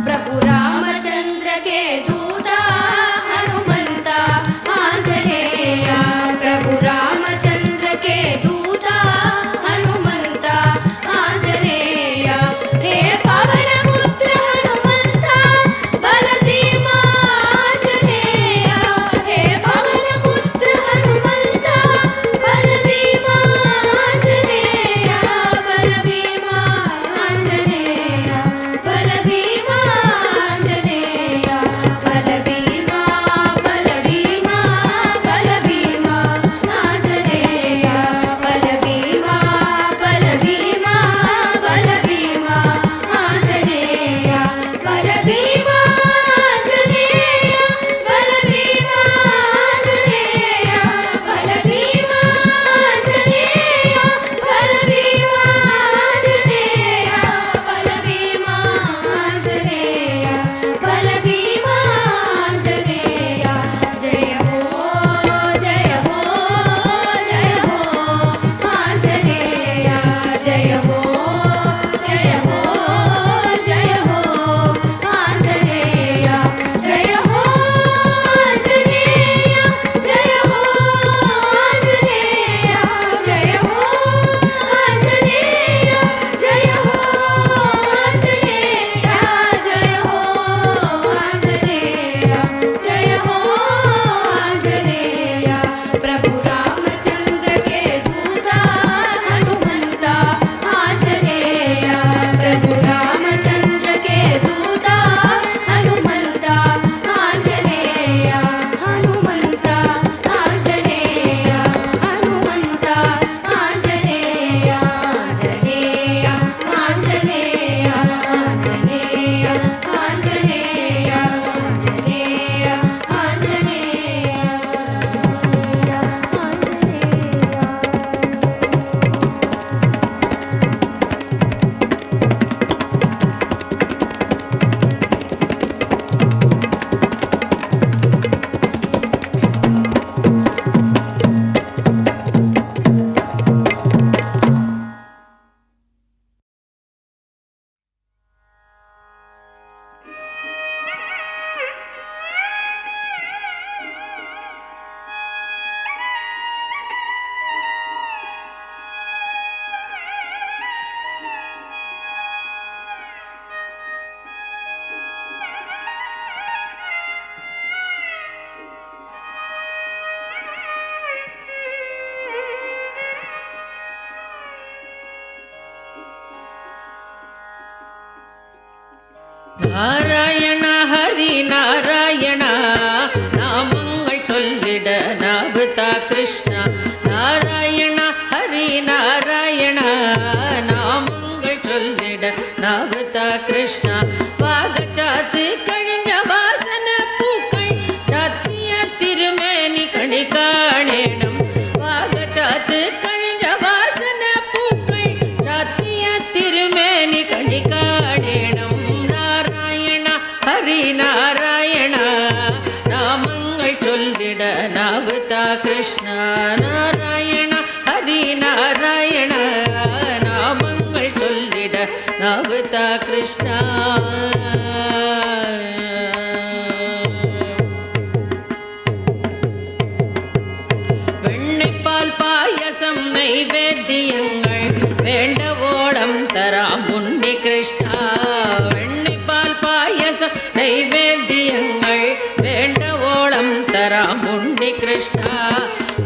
ಪ್ರಭು ರಾಮಚಂದ್ರಕ್ಕೆ ದೂತ ಹನುಮಂತ ಆಂಜನೇಯ ಪ್ರಭು ರಾಮಚಂದ್ರಕ್ಕೆ ದೂತ ಹನುಮಂತ ಆಂಜನೇಯ ಹೇ ಪವನ ಪುತ್ರ ಹನುಮಂತ ಬಲಭೀಮ ಆಂಜನೇಯ ಹೇ ಪವನ ಪುತ್ರ ಹನುಮಂತ ಬಲಭೀಮ ಆಂಜನೇಯ ಬಲಭೀಮ ಆಂಜನೇಯ ಬಲಭೀಮ ಆಂಜನೇಯ ಬಲಭೀಮ ಬಲಭೀಮ ಬಲಭೀಮ ಆಂಜನೇಯ ಬಲಭೀಮ ಬಲಭೀಮ ಬಲಭೀಮ ಆಂಜನೇಯ ಬಲಭೀಮ ಆಂಜನೇಯ ಬಲಭೀಮ ಆಂಜನೇಯ ಬಲಭೀಮ ಆಂಜನೇಯ ಬಲಭೀಮ ಆಂಜನೇಯ ಬಲಭೀಮ ಆಂಜನೇಯ ಬಲಭೀಮ ಆಂಜನೇಯ ಜಯ ಹೋ ಜಯ ಹೋ ಜಯ ಹೋ ಆಂಜನೇಯ ಜಯ ಹೋ ಜಯ ಹೋ ಜಯ ಹೋ ಆಂಜನೇಯ ಜಯ ಹೋ ಆಂಜನೇಯ ಜಯ ಹೋ ಆಂಜನೇಯ ಜಯ ಹೋ ಆಂಜನೇಯ ಜಯ ಹೋ ಆಂಜನೇಯ ಜಯ ಹೋ ಆಂಜನೇಯ ಜಯ ಹೋ ಆಂಜನೇಯ ಪ್ರಭು ರಾಮಚಂದ್ರಕ್ಕೆ ದೂತ ಹನುಮಂತ ಆಂಜನೇಯ ಪ್ರಭು ರಾಮಚಂದ್ರಕ್ಕೆ ದೂತ ಹನುಮಂತ ಆಂಜನೇಯ ಹನುಮಂತ ಆಂಜನೇಯ ಹನುಮಂತ ಆಂಜನೇಯ ಆಂಜನೇಯ ಆಂಜನೇಯ ಆಂಜನೇಯ ಆಂಜನೇಯ ಆಂಜನೇಯ நாராயண ஹரி நாராயண நாமங்கள் சொல்லிட நாபுதா கிருஷ்ணா நாராயண ஹரி நாராயண நாமங்கள் சொல்லிட நாபுதா கிருஷ்ணா பாகச்சாத்து கழிஞ்ச வாசன பூக்கள் சாத்திய திருமேனி கணி காணேனம் பாகச்சாத்து கழிஞ்ச வாசன பூக்கள் சாத்திய திருமேனி கணி காணேனம் ஹரி நாராயண நாமங்கள் சொல்லிட நாபுதா கிருஷ்ணா நாராயண ஹரி நாராயண நாமங்கள் சொல்லிட நாபுதா கிருஷ்ணா வெண்ணைப்பால் பாயசம் நைவேத்தியங்கள் வேண்டவோளம் தராமோ உன்னி கிருஷ்ணா வெண்ணிப்பால் பாயசம் நைவேத்தியங்கள் வேண்ட ஓளம் தராம் உன்னி கிருஷ்ணா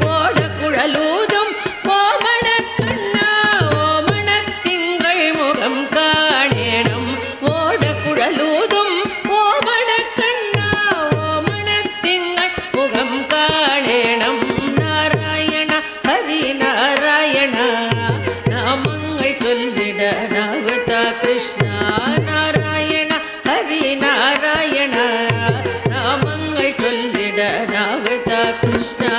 ஓட குழலூதும் ஓமண கண்ணா ஓமண திங்கள் முகம் காணேனம் ஓட குழலூதும் ஓமண கண்ணா ஓமண திங்கள் முகம் காணேனம் நாராயண ஹரி நாராயண நாமங்கள் சொல்லிட நாவதா கிருஷ்ணா நாராயண ஹரி நாராயண நாமங்கள் சொல்லிட நாவதா கிருஷ்ணா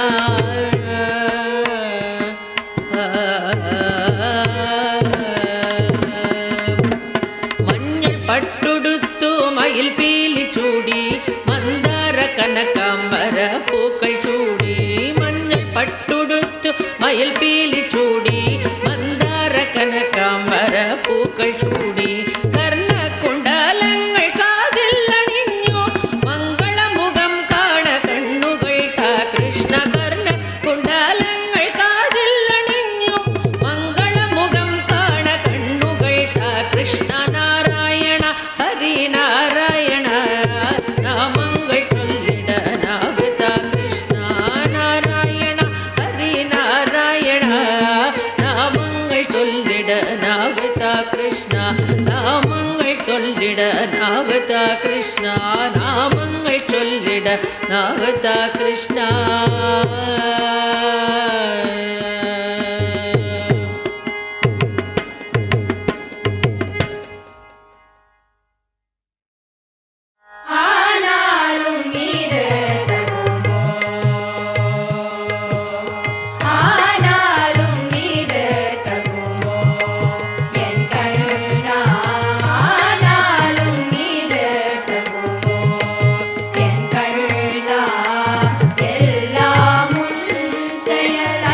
மஞ்சள் பட்டுடுத்து மயில் பீலி சூடி மந்தார கனகாம்பர பூக்கள் சூடி மஞ்சள் பட்டுடுத்து மயில் பீலி சூடி மந்தார கனகாம்பர பூக்கள் சூடி கர்ண குண்டலங்கள் காதில் அணிഞ്ഞു மங்கள முகம் காண கண்ணுகள் தா கிருஷ்ண கர்ண குண்டலங்கள் காதில் அணிഞ്ഞു மங்கள முகம் காண கண்ணுகள் தா கிருஷ்ண நாராயண ஹரி நாராயண நாமங்கள் சொல்லிட நாவதா கிருஷ்ணா நாராயண ஹரி நாராயண நாமங்கள் சொல்லிட நாவதா கிருஷ்ணா நாமங்கள் சொல்லிட நாவதா கிருஷ்ணா நாமங்கள் சொல்லிட நாவதா கிருஷ்ணா ஆனாலும் நீரு தகுமோ ஆனாலும் நீரு தகுமோ என் கண்ணா ஆனாலும் நீரு தகுமோ என் கண்ணா எல்லாம் உன் செயல்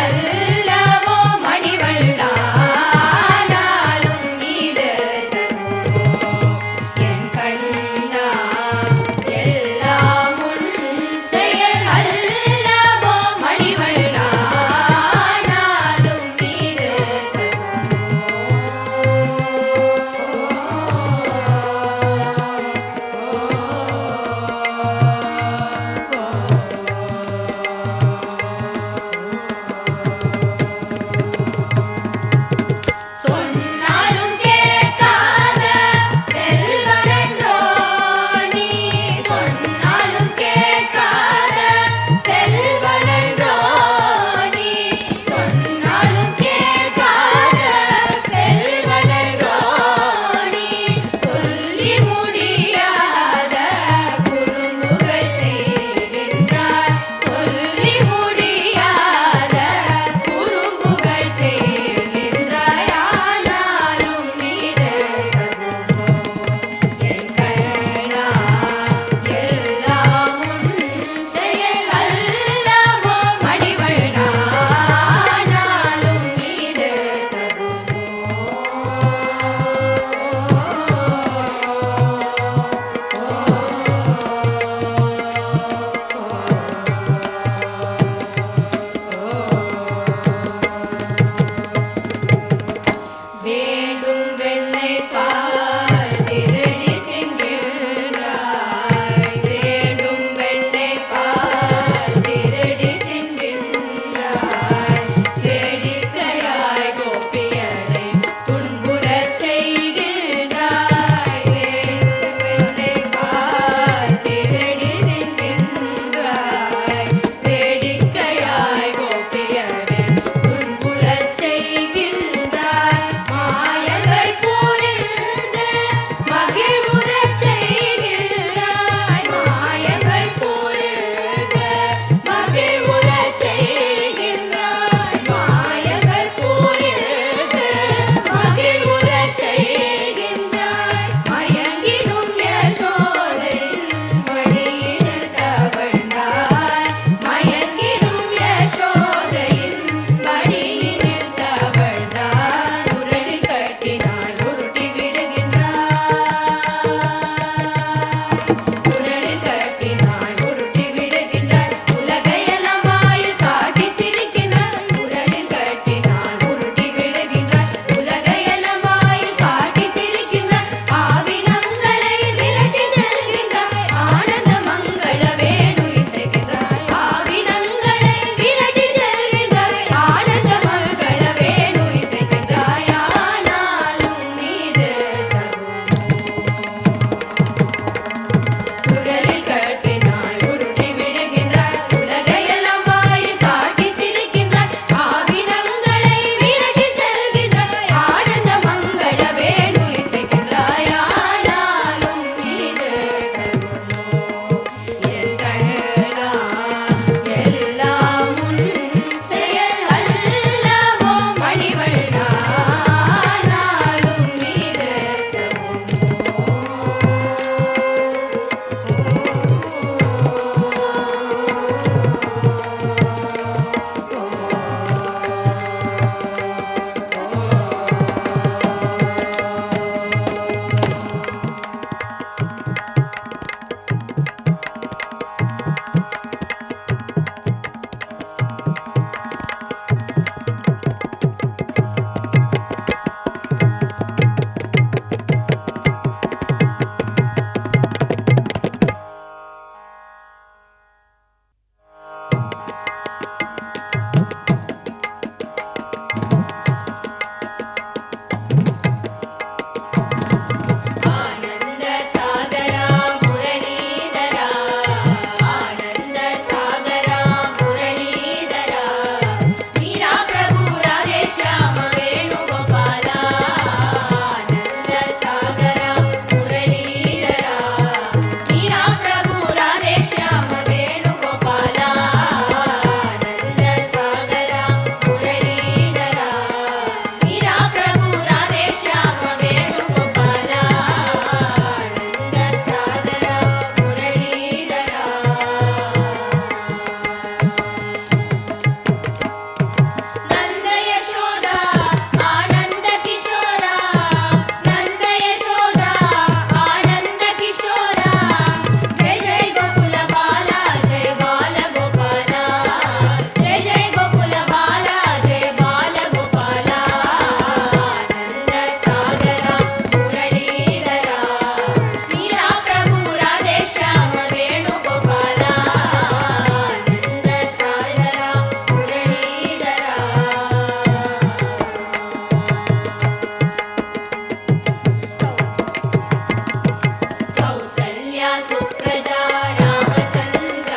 सुप्रजा रामचन्द्र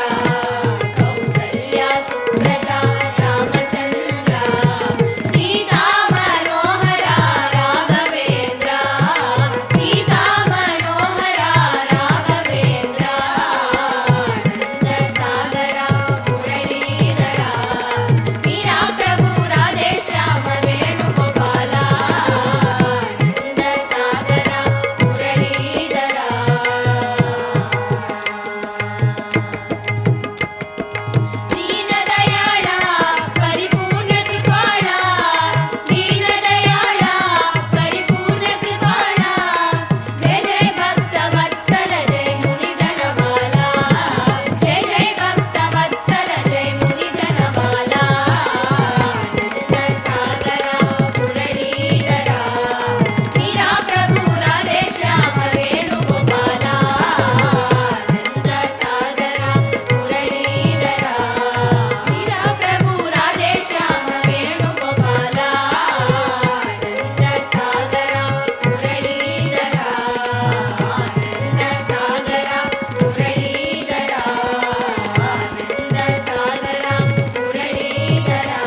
कौसल्या सुप्रजा रामचन्द्र सीता मनोहरा राघवेन्द्र सीता मनोहरा राघवेन्द्र आनन्द सागरा मुरलीधरा मीरा प्रभु राधेश्याम वेणुगोपाल आनन्द सागरा मुरलीधरा दीनदयाळ परिपूर्ण कृपाळ दीनदयाळ परिपूर्ण कृपाळ जय जय भक्तवत्सल जय मुनिजनमाला जय जय भक्तवत्सल जय मुनिजनमाला आनन्द सागरा मुरलीधरा मीरा प्रभु राधेश्याम वेणुगोपाल आनन्द सागरा मुरलीधरा मीरा प्रभु राधेश्याम वेणुगोपाल आनन्द सागरा मुरलीधरा आनन्द सागरा मुरलीधरा आनन्द सागरा मुरलीधरा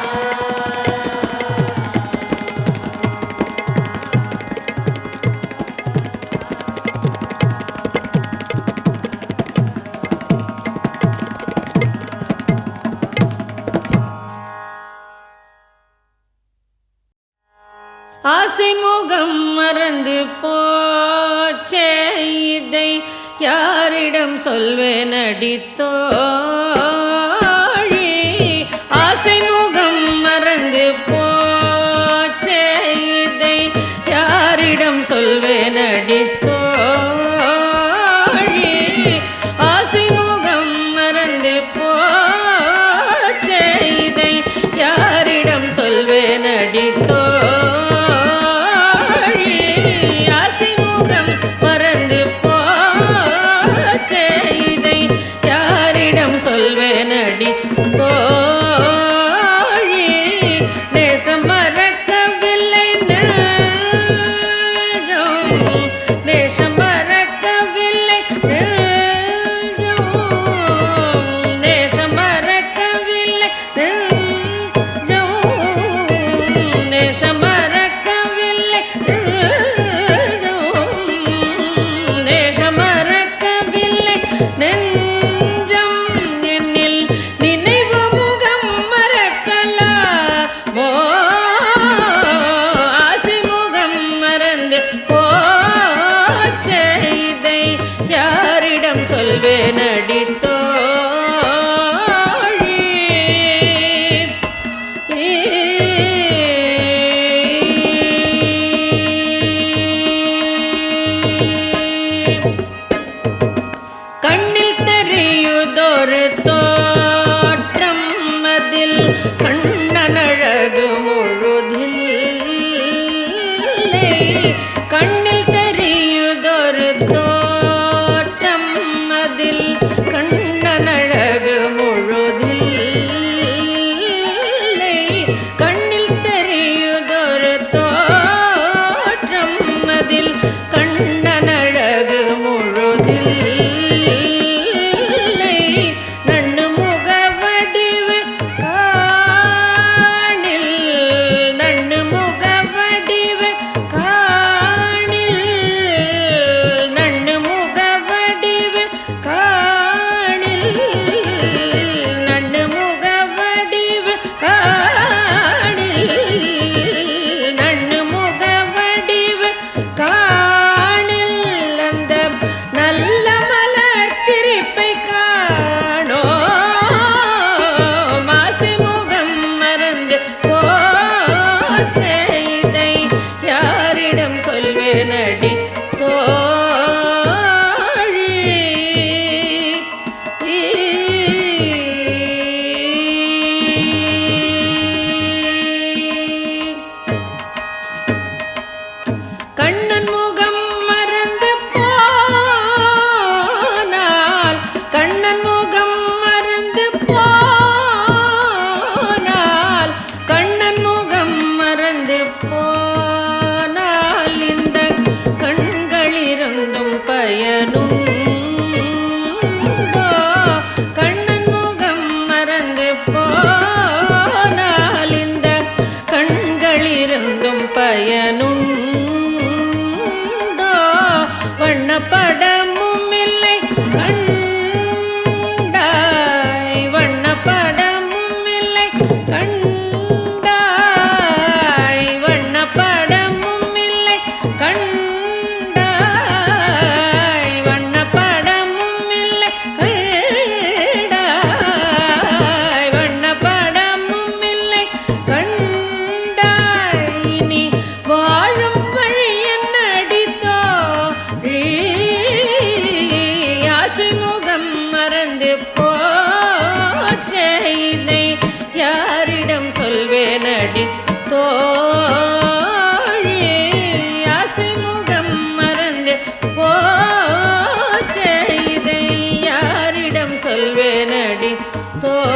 ஆசை முகம் மறந்து போச்சே இதை யாரிடம் சொல்வேன் அடித்தோழி ஆசை முகம் மறந்து போச்சே இதை யாரிடம் சொல்வேன் அடித்தோழி ஆசை முகம் மறந்து போச்சே இதை யாரிடம் சொல்வேன் அடித்தோழி ஆசை முகம் மறந்து போச்சே இதை யாரிடம் சொல்வேன் அடித்தோழி நேசம் மறக்கவில்லை நெஞ்சம் நேசம் மறக்கவில்லை நெஞ்சம் நேசம் மறக்கவில்லை நெஞ்சம் நேசம் மறக்கவில்லை நெஞ்சம் நேசம் மறக்கவில்லை நெஞ்சம் என்னில் நினைவு முகம் மறக்கலாமோ ஆசை முகம் மறந்து போச்சே இதை யாரிடம் சொல்வேன் அடித்தோழி கண்ணில் தெரியுதொரு தோற்றம் அதில் கண்ணனழகு முழுதில்லை கண்ணில் தெரியுதொரு தோற்றம் அதில் கண்ணனழகு முழுதில்லை கண்ணில் தெரியுதொரு தோற்றம் அதில் கண்ணனழகு முழுதில்லை நண்ணு முகவடிவு காணில் நண்ணு முகவடிவு காணில் நண்ணு முகவடிவு காணில் நண்ணு முகவடிவு காணில் நண்ணு முகவடிவு காணில் அந்த நல்ல மலர் சிரிப்பை காணோ மாசை முகம் மறந்து போச்சே இதை யாரிடம் சொல்வேன் அடித்தோழி கண்ணன் முகம் மறந்து போனால் கண்ணன் முகம் மறந்து போனால் கண்ணன் முகம் மறந்து போனால் இந்த கண்களிருந்தும் பயனுண்டோ பயனுண்டோ வண்ணப்படமும் இல்லை கண்டாய் வண்ணப்படமும் இல்லை கண்டாய் வண்ணப்படமும் இல்லை கண்டாய் வண்ணப்படமும் இல்லை கண்டாய் வண்ணப்படமும் இல்லை கண்டாய் நீ வாழும் வழி என்னடித்தோ ஆசைமுகம் மறந்து போச்சே இதை யாரிடம் சொல்வேனடி தோழி ஆசைமுகம் மறந்து போச்சே இதை யாரிடம் சொல்வேனடி தோழி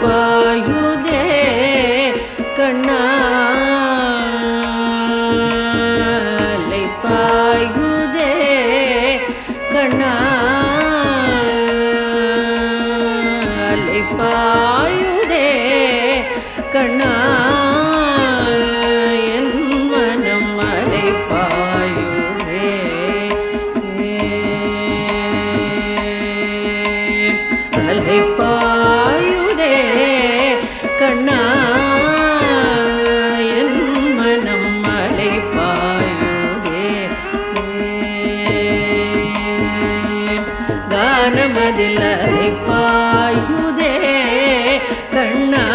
பாயுதே கண்ணாலை பாயுதே கண்ணாலை பாயுதே கண்ணா என் மனம் அலை பாயுதே அலை பாயுதே கண்ணா என் மனம் அலை பாயுதே கானமதில் அலை பாயுதே கண்ணா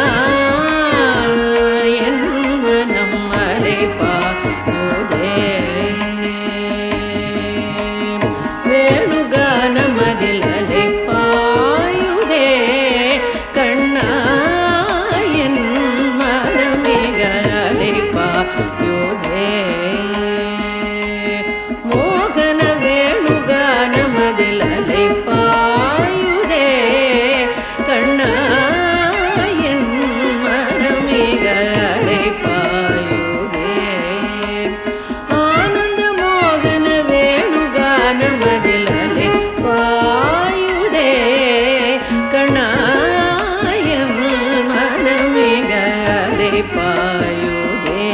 என் மனம் அலை பாயுதே வேணுகானமதில் அலை பாயுதே கண்ணா என் மனமிக அலை பாயுதே மோகன வேணுகானமதில் அலை பாயுதே கண்ணா என் மனமிக அலை பாயுதே ஆனந்த மோகன வேணுகானமதில் அலை பாயுதே கண்ணா என் மனமிக அலை பாயுதே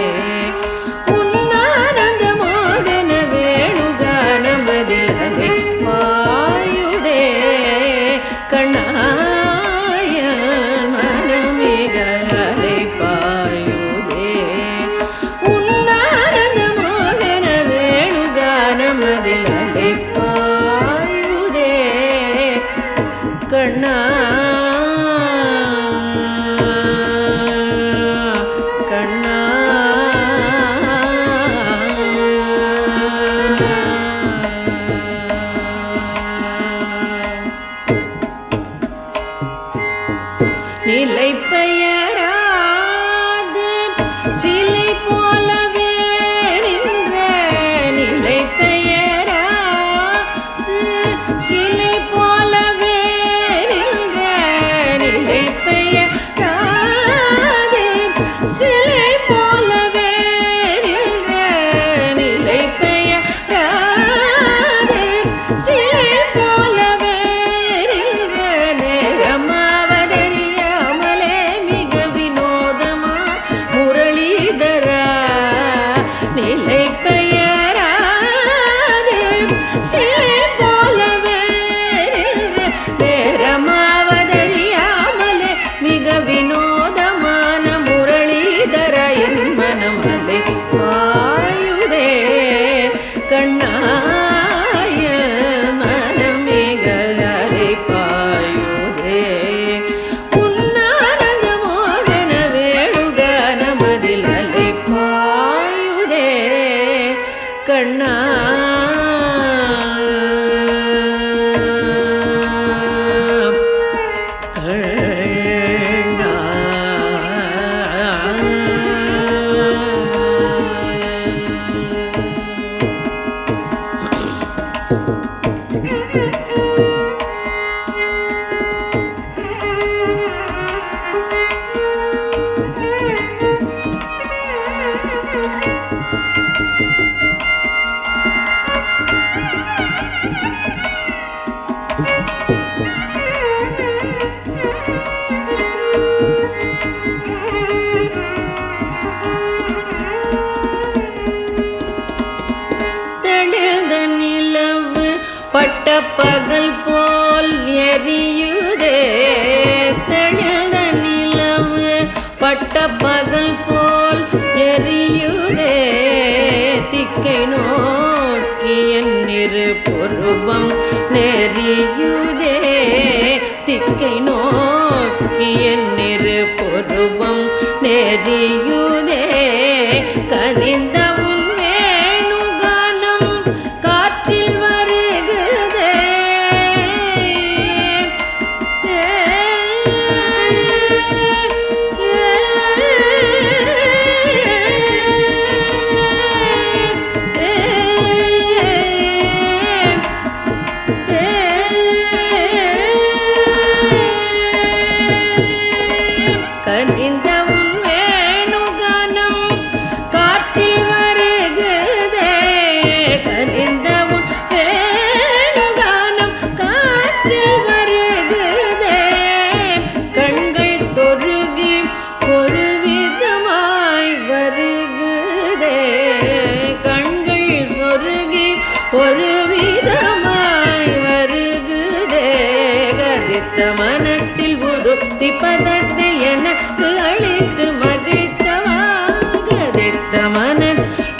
உன்னானந்த மோகன வேணுகானமதில் அலை பாயுதே கண்ணா என் மனமிக அலை பாயுதே உன்னானந்த மோகன வேணுகானமதில் அலை பாயுதே கண்ணா கண்ணா நிலை பெயராது சிலை போலவே நின்ற நிலை பெயராது சிலை போலவே நின்ற நிலை பெயராது சிலை போலவே நின்ற நிலை பெயராது சிலை போலவே நின்ற நேரமாவதறியாமலே பகல் போல் எரியுதே தெளிந்த நிலவு பட்ட பகல் போல் எரியுதே திக்கை நோக்கி என் இரு பொருவம் நெறியுதே திக்கை நோக்கி என் இரு பொருவம் நெறியுதே கனிந்த உன் வேணுகானம் காற்றில் வருகுதே கனிந்த உன் வேணுகானம் காற்றில் வருகுதே கனிந்த உன் வேணுகானம் காற்றில் வருகுதே கண்கள் சொருகி ஒரு விதமாய் வருகுதே கண்கள் சொருகி ஒரு விதமாய் வருகுதே கதித்த மனத்தில் உருத்தி பதத்தை எனக்கு அளித்து மகிழ்த்தவா கதித்த மன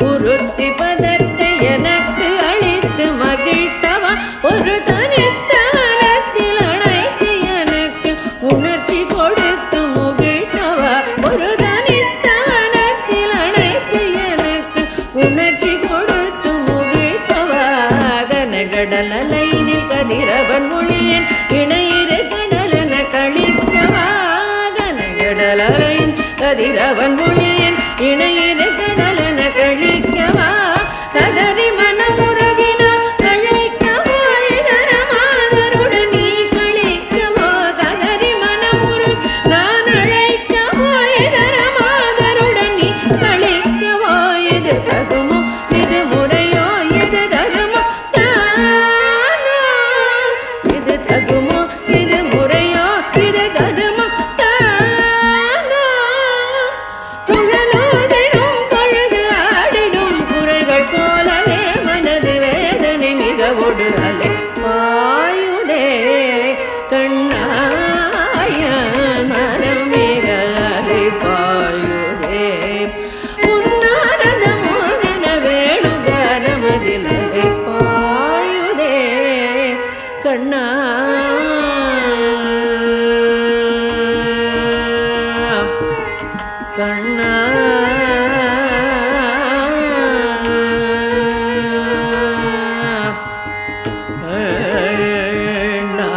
உருத்தி பதத்தை எனக்கு அளித்து மகிழ்த்தவா ஒரு தனித்த மனத்தில் அழைத்து எனக்கு உணர்ச்சி கொடுத்து முகிழ்த்தவா ஒரு தனித்த மனத்தில் அழைத்து எனக்கு உணர்ச்சி கொடுத்து முகிழ்த்தவா கனகடல் அலைனில் கதிரவன் மொழியன் இணையிரு கடலென கழிக்கவா கனகடலையின் கதிரவன் மொழியன் இணையிரு கடலென கழிக்கவா கதறி மனமுருகினார் கழைக்கவா இதர மாதருடன் நீ கழிக்கவா கதறி மனமுரு நான் அழைக்கவா இதர மாதருடன் நீ கழிக்கவா இது தகுமோ இது முறையோ இது தகுமோ தானோ இது தகுமோ இது முறையோ இது தகுமோ தானோ குழலோதிடும் பொழுது ஆடிடும் குறைகள் போலவே மனது வேதனை மிகவோடு அலை பாயுதே கண்ணாய மனம் மிக அலை பாயுதே உன்னானந்த மோகன வேணுகானமதில் அலை பாயுதே கண்ணா கண்ணா கண்ணா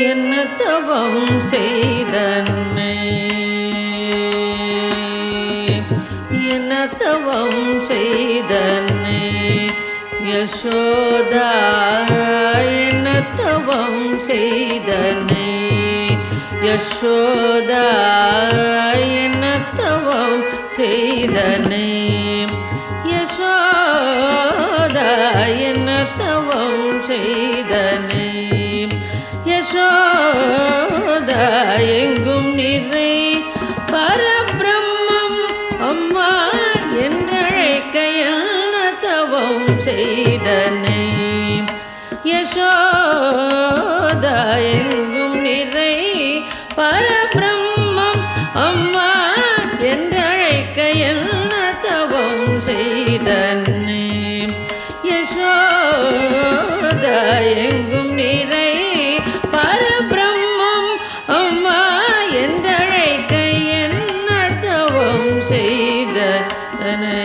என்ன தவம் செய்தன்னை என்ன தவம் செய்தன்னை யசோதா என்ன தவம் செய்தன்னை யசோதா என்ன தவம் செய்தன்னை யசோதா என்ன தவம் செய்தன்னை யசோதா எங்கும் நிறை பரபிரம்மம் அம்மா என்றழைக்க என்ன தவம் செய்தனை யசோதா எங்கும் நிறை பரபிரம்மம் அம்மா என்றழைக்க என்ன தவம் செய்தனை யசோதா எங்கும் நிறை பரபிரம்மம் அம்மா என்றழைக்க என்ன தவம் செய்தனை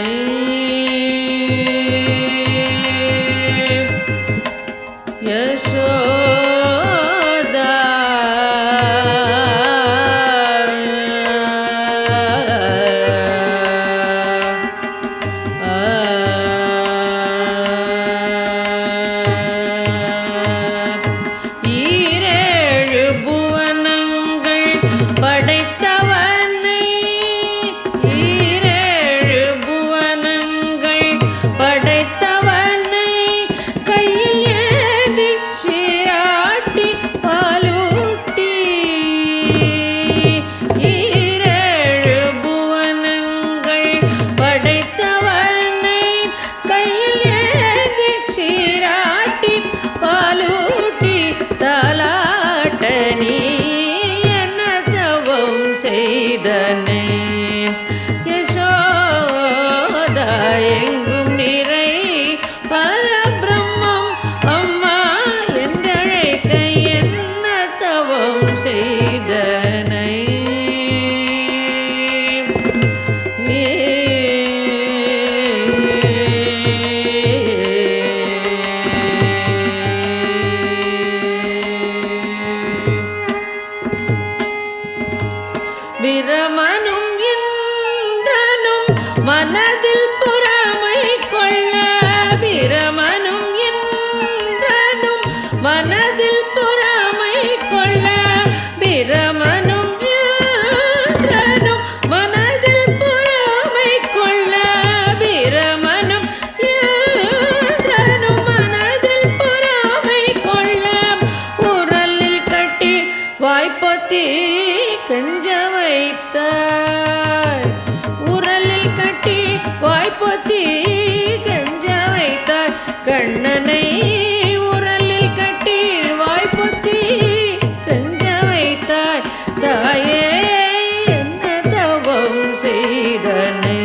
கண்ணனை உரலில் கட்டி வாய்ப்புத்தி கஞ்ச வைத்தாய் தாயே என்ன தவம் செய்தனை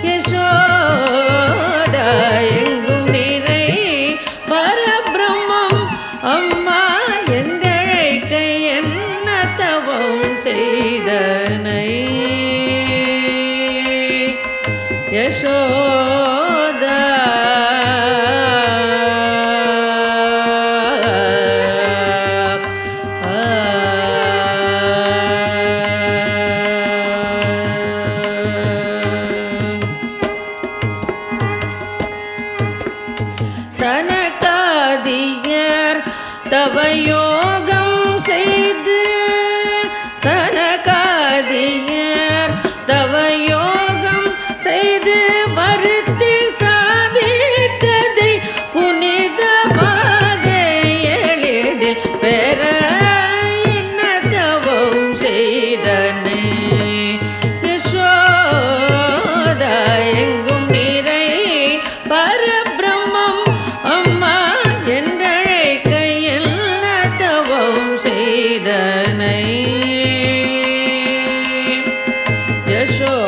யசோதா எங்கும் நிறை பரபிரம்மம் அம்மா என்றழைக்க என்ன தவம் செய்தனை யசோதா சனகாதியர் தவயோகம் செய்து சனகாதியர் தவயோகம் செய்து வருத்தி சாதித்ததை புனிதமாக எளிதில் பெற என்ன தவம் செய்தனை யசோதா எங்கும் நிறை பரபிரம்மம் அம்மா என்றழைக்க என்ன தவம் செய்தனை யசோதா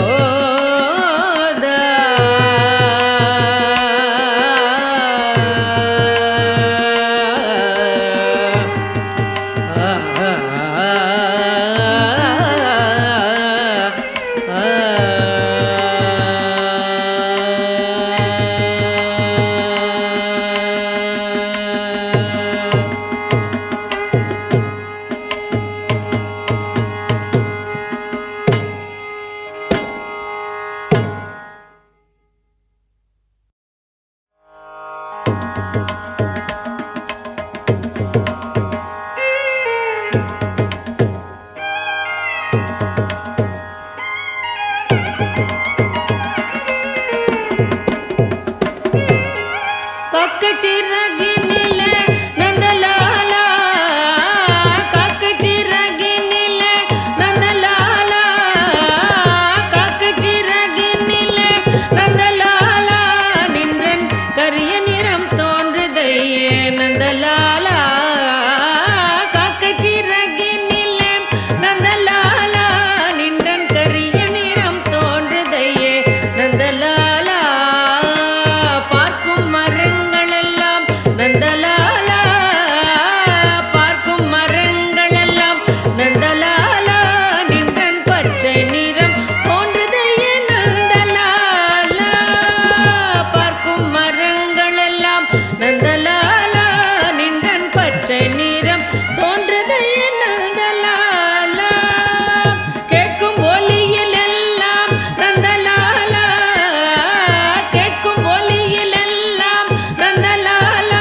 காக்கச்சிறகினிலே நந்தலாலா காக்கச்சிறகினிலே நந்தலாலா காக்கச்சிறகினிலே நந்தலாலா நின்றன் கரிய நிறம் தோன்றுதையே நந்தலாலா காக்கச்சிறகினிலே நந்தலாலா நின்றன் கரிய நிறம் தோன்றுதையே நந்தலாலா பார்க்கும் மரங்களெல்லாம் நந்தலாலா பார்க்கும் மரங்களெல்லாம் நந்தலாலா நின்றன் பச்சை நிறம் தோன்றுதையே நந்தலாலா பார்க்கும் மரங்களெல்லாம் நந்தலாலா நின்றன் பச்சை நிறம் தோன்றுதையே நந்தலாலா கேட்கும் ஒலியில் எல்லாம் நந்தலாலா கேட்கும் ஒலியில் எல்லாம் நந்தலாலா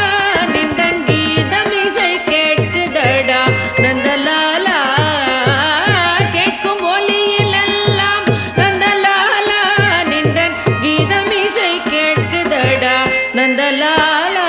நின்றன் கீதமிசை கேட்குதடா நந்தலாலா கேட்கும் ஒலியில் எல்லாம் நந்தலாலா நின்றன் கீதமிசை கேட்குதடா நந்தலாலா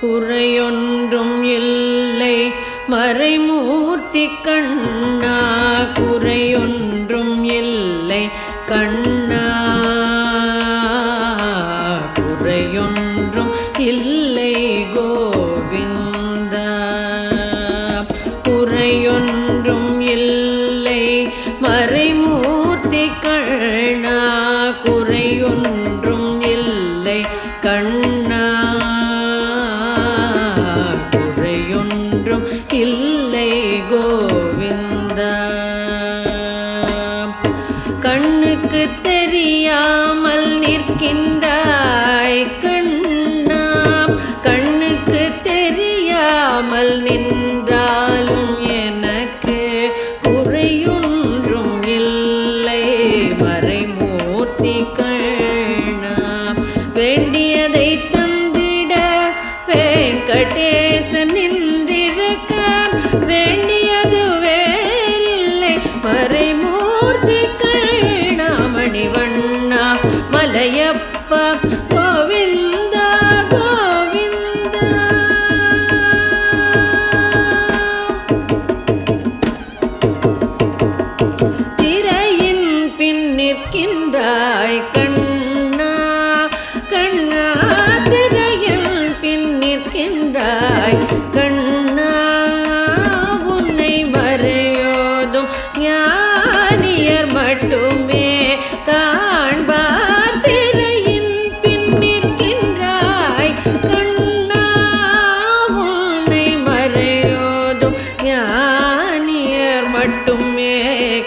குறையொன்றும் இல்லை மறைமூர்த்தி கண்ணா, குறையொன்றும் இல்லை கண்ணா, குறையொன்றும் இல்லை கோவிந்தா, குறையொன்றும் இல்லை மறைமூர்த்தி கண்ணா, குறையொன்றும் இல்லை கண்ணா, குறையொன்றும் இல்லை கோவிந்தா. கண்ணுக்கு தெரியாமல் நிற்கின்றாய் கண்ணா, கண்ணுக்கு தெரியாமல் நின்றாலும் எனக்கு குறையொன்றும் இல்லை மறைமூர்த்தி கண்ணா. வேண்டியதை தந்திட வெங்கடேசன் நின்றிருக்க, வேண்டியது வேறில்லை மறைமூர்த்தி கண்ணா. மணிவண்ணா மலையப்பா கோவிந்தா கோவிந்தா. திரையின் பின் நிற்கின்றாய் கண்ணா, கண்ணா, திரையில் பின் நிற்கின்றாய் கண்ணா. உன்னை மறையோதும் ஞானியர் மட்டுமே காண்பார். திரையின் பின் நிற்கின்றாய் கண்ணா, உன்னை மறையோதும் ஞானியர் மட்டுமே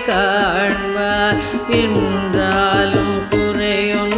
காண்பார். என்றாலும் குறையொன்றும்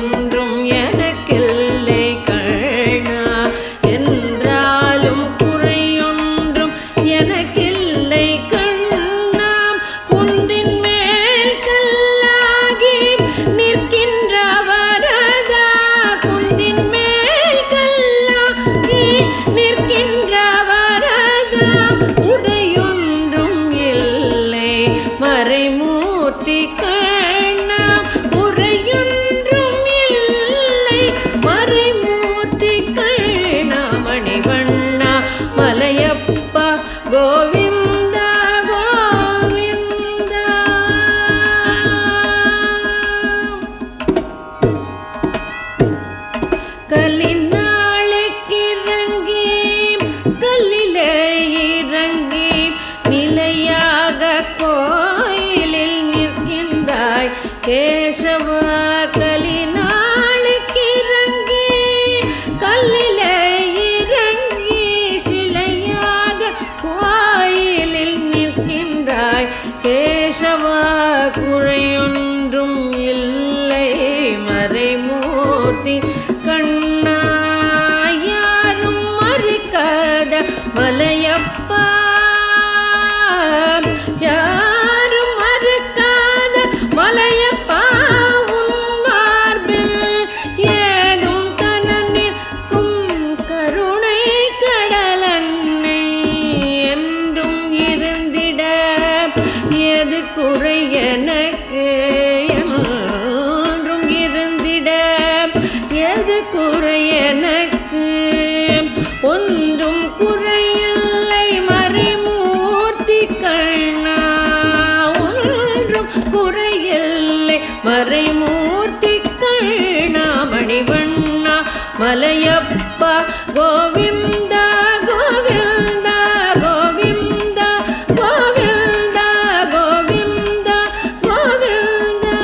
கலினாளுக்கிறங்கி கல்லிலே இறங்கி சிலையாக கோயிலில் நிற்கின்றாய் கேசவா குறையொன்றும் இல்லை மறைமூர்த்தி கண்ணா யாரும் மறுக்காத மலையப்பா யாரும் மறுக்காத மலையப்பா உன் மார்பில் ஏதும் தன நிற்கும் கருணை கடலன்னை என்றும் இருந்திட எது குறை எனக்கு என்றும் இருந்திட எது குறை எனக்கு ஒன்றும் குறையில்லை மறைமூர்த்தி கண்ணா ஒன்றும் குறையில்லை மறைமூர்த்தி கண்ணா மணிவண்ணா மலையப்பா கோவிந்தா கோவிந்தா கோவிந்தா கோவிந்தா கோவிந்தா கோவிந்தா.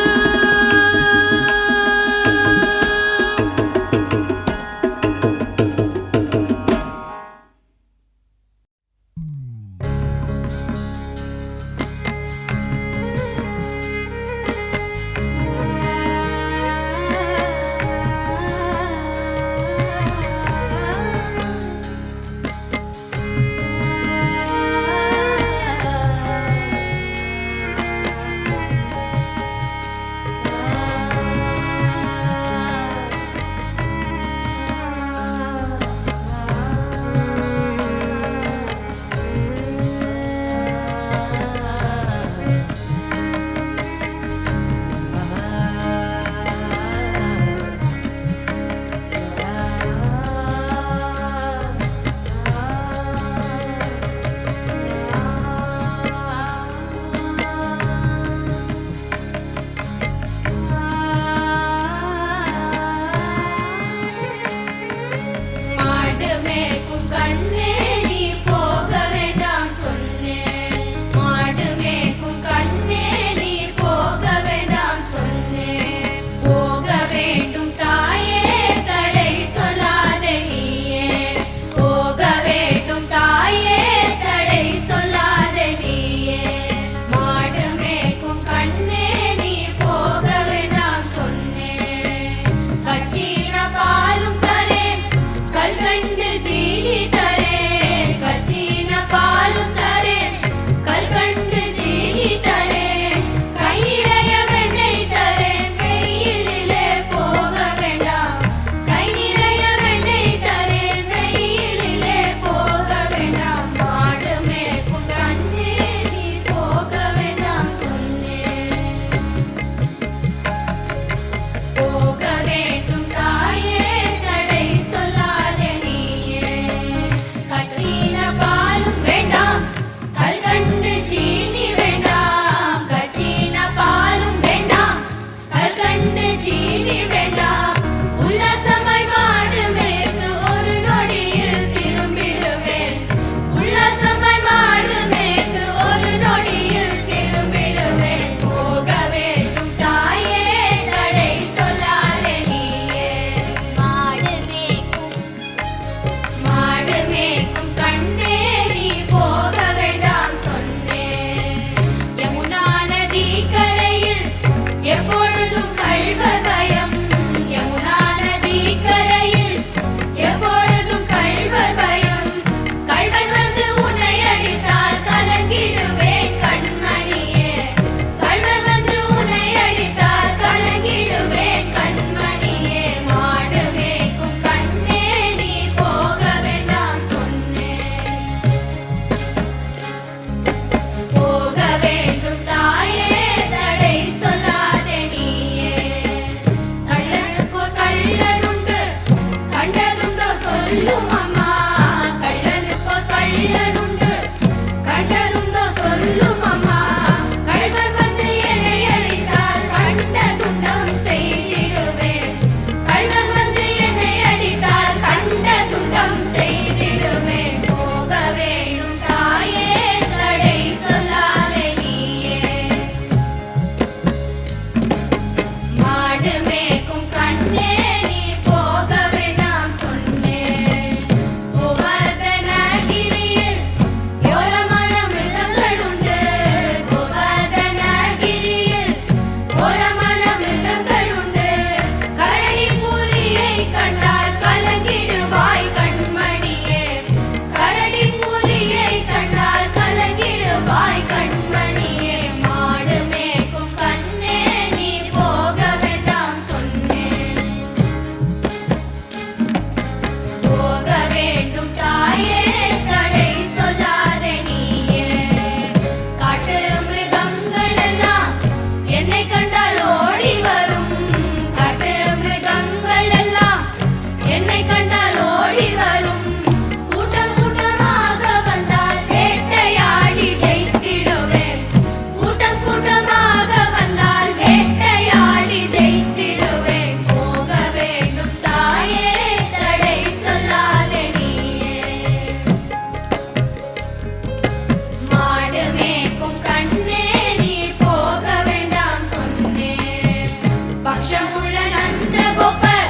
பக்ஷமுள்ள நந்த கோபர்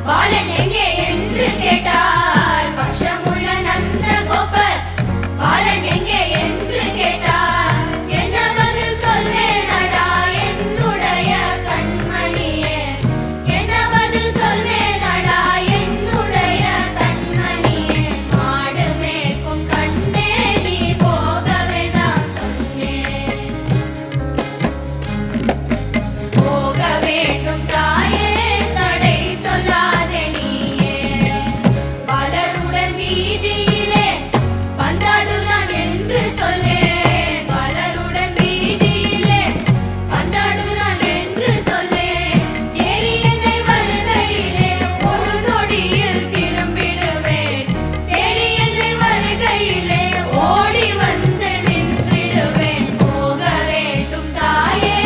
பாலன் எங்கே என்று கேட்டார். பக்ஷமுள்ள நந்த கோபர் பாலன் எங்கே என்று கேட்டார். என்ன பதில் சொல்வேனடா என்னுடைய கண்மணியே, என்ன பதில் சொல்வேனடா என்னுடைய கண்மணியே. மாடு மேய்க்கும் கண்ணே நீ போக வேண்டாம் சொன்னேன், போக வேண்டும் தாயே தடை சொல்லாதே நீயே. பலருடன் வீதியிலே பந்தாடுதான் என்று சொல்லேன், பலருடன் வீதியிலே பந்தாடுதான் என்று சொல்லேன். தேடி என்னை வருகையிலே ஒரு நொடியில் திரும்பிடுவேன், தேடி என்னை வருகையிலே ஓடி வந்து நின்றிடுவேன். போக வேண்டும் தாயே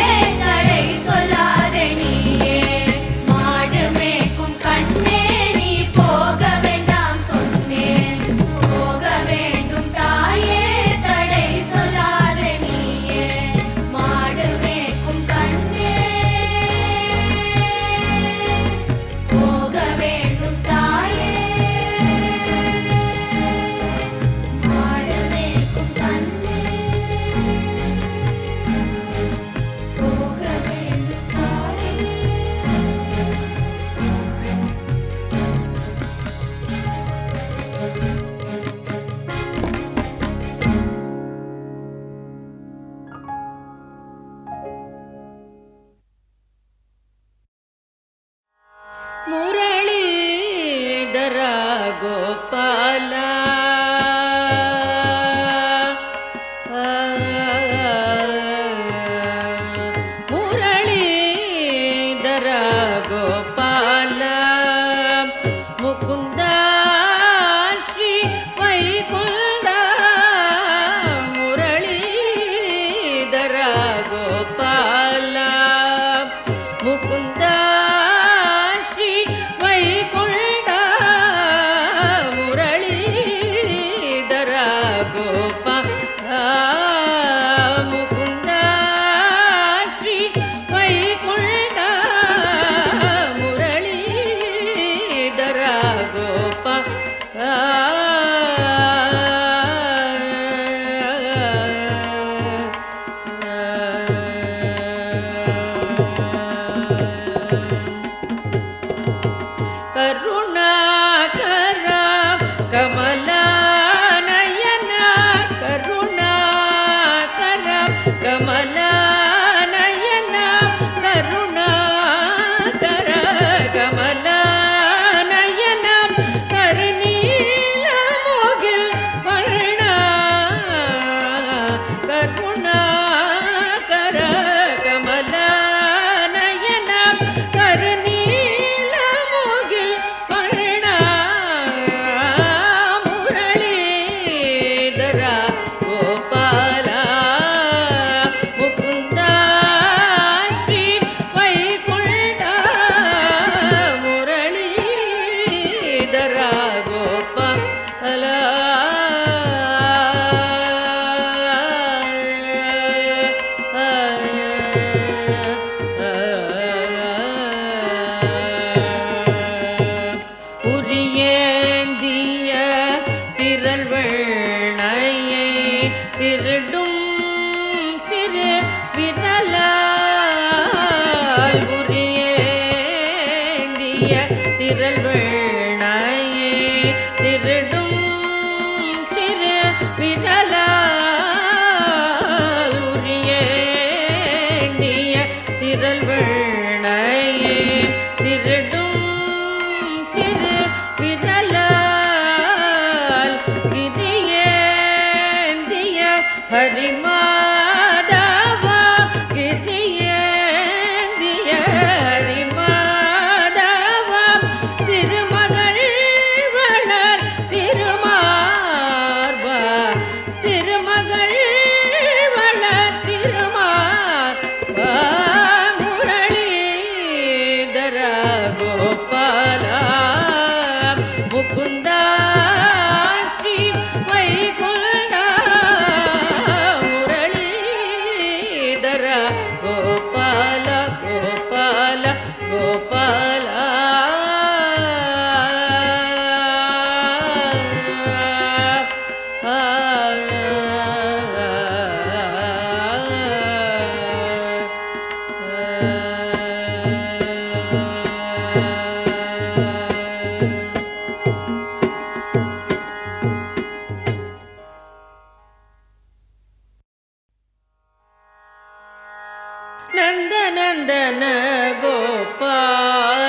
தடை சொல்லாதே நீயே, மாடு மேய்க்கும் கண்ணே நீ போக வேண்டாம் சொன்னேன், போக வேண்டும் தாயே தடை சொல்லாதே நீயே. மாடு மேய்க்கும் கண்ணே போக வேண்டும் தாயே, மாடு மேய்க்கும் கண்ணே போக வேண்டும் தாயே. ಮುರಳೀಧರ ಗೋಪಾಲ ಮುರಳೀಧರ ಗೋಪಾಲ ಮುಕುಂದ ಶ್ರೀ ವೈಕುಂಠ ಮುರಳೀಧರ ಗೋಪಾಲ ಮುಕುಂದ ಶ್ರೀ ವೈಕುಂಠ ಮುರಳೀಧರ ಗೋಪಾಲ ಮುಕುಂದ ಶ್ರೀ ವೈಕುಂಠ ಮುರಳೀಧರ ಗೋಪಾಲ ಕರುಣಾಕರ ಕಮಲಾನಯನ ಕರುಣಾಕರ ಕಮಲಾನಯನ ಕರುಣಾಕರ ಕಮಲಾನಯನ ಕರಿನೀಲ ಮುಗಿಲ್ ವರ್ಣ ಕರುಣಾಕರ ಕಮಲಾನಯನ ಕರಿನೀಲ ಮುಗಿಲ್ ವರ್ಣ ಮುರಳೀಧರ ಗೋಪಾಲ ಮುಕುಂದ ಶ್ರೀ ವೈಕುಂಠ ಮುರಳೀಧರ ಗೋಪಾಲ உரியேந்திய திரள்வளையை திருடும் சிறு விரலால் உரியேந்திய திரள்வளையை திருடும் சிறு விரலால் உரியேந்திய திரள்வளையை திருடும் சிறு விரலால் கிரியேந்திய ஹரிமாதவா கிரியேந்திய ஹரிமாதவா திருமகள் வளர் திருமார்பா திருமகள் வளர் திருமார்பா முரளீதர கோபால ಮುಕುಂದ ಶ್ರೀ ವೈಕುಂಠ ಮುರಳೀಧರ ಗೋಪಾಲ ಗೋಪಾಲ ಗೋಪಾಲ ನಂದ ನಂದನ ಗೋಪಾಲ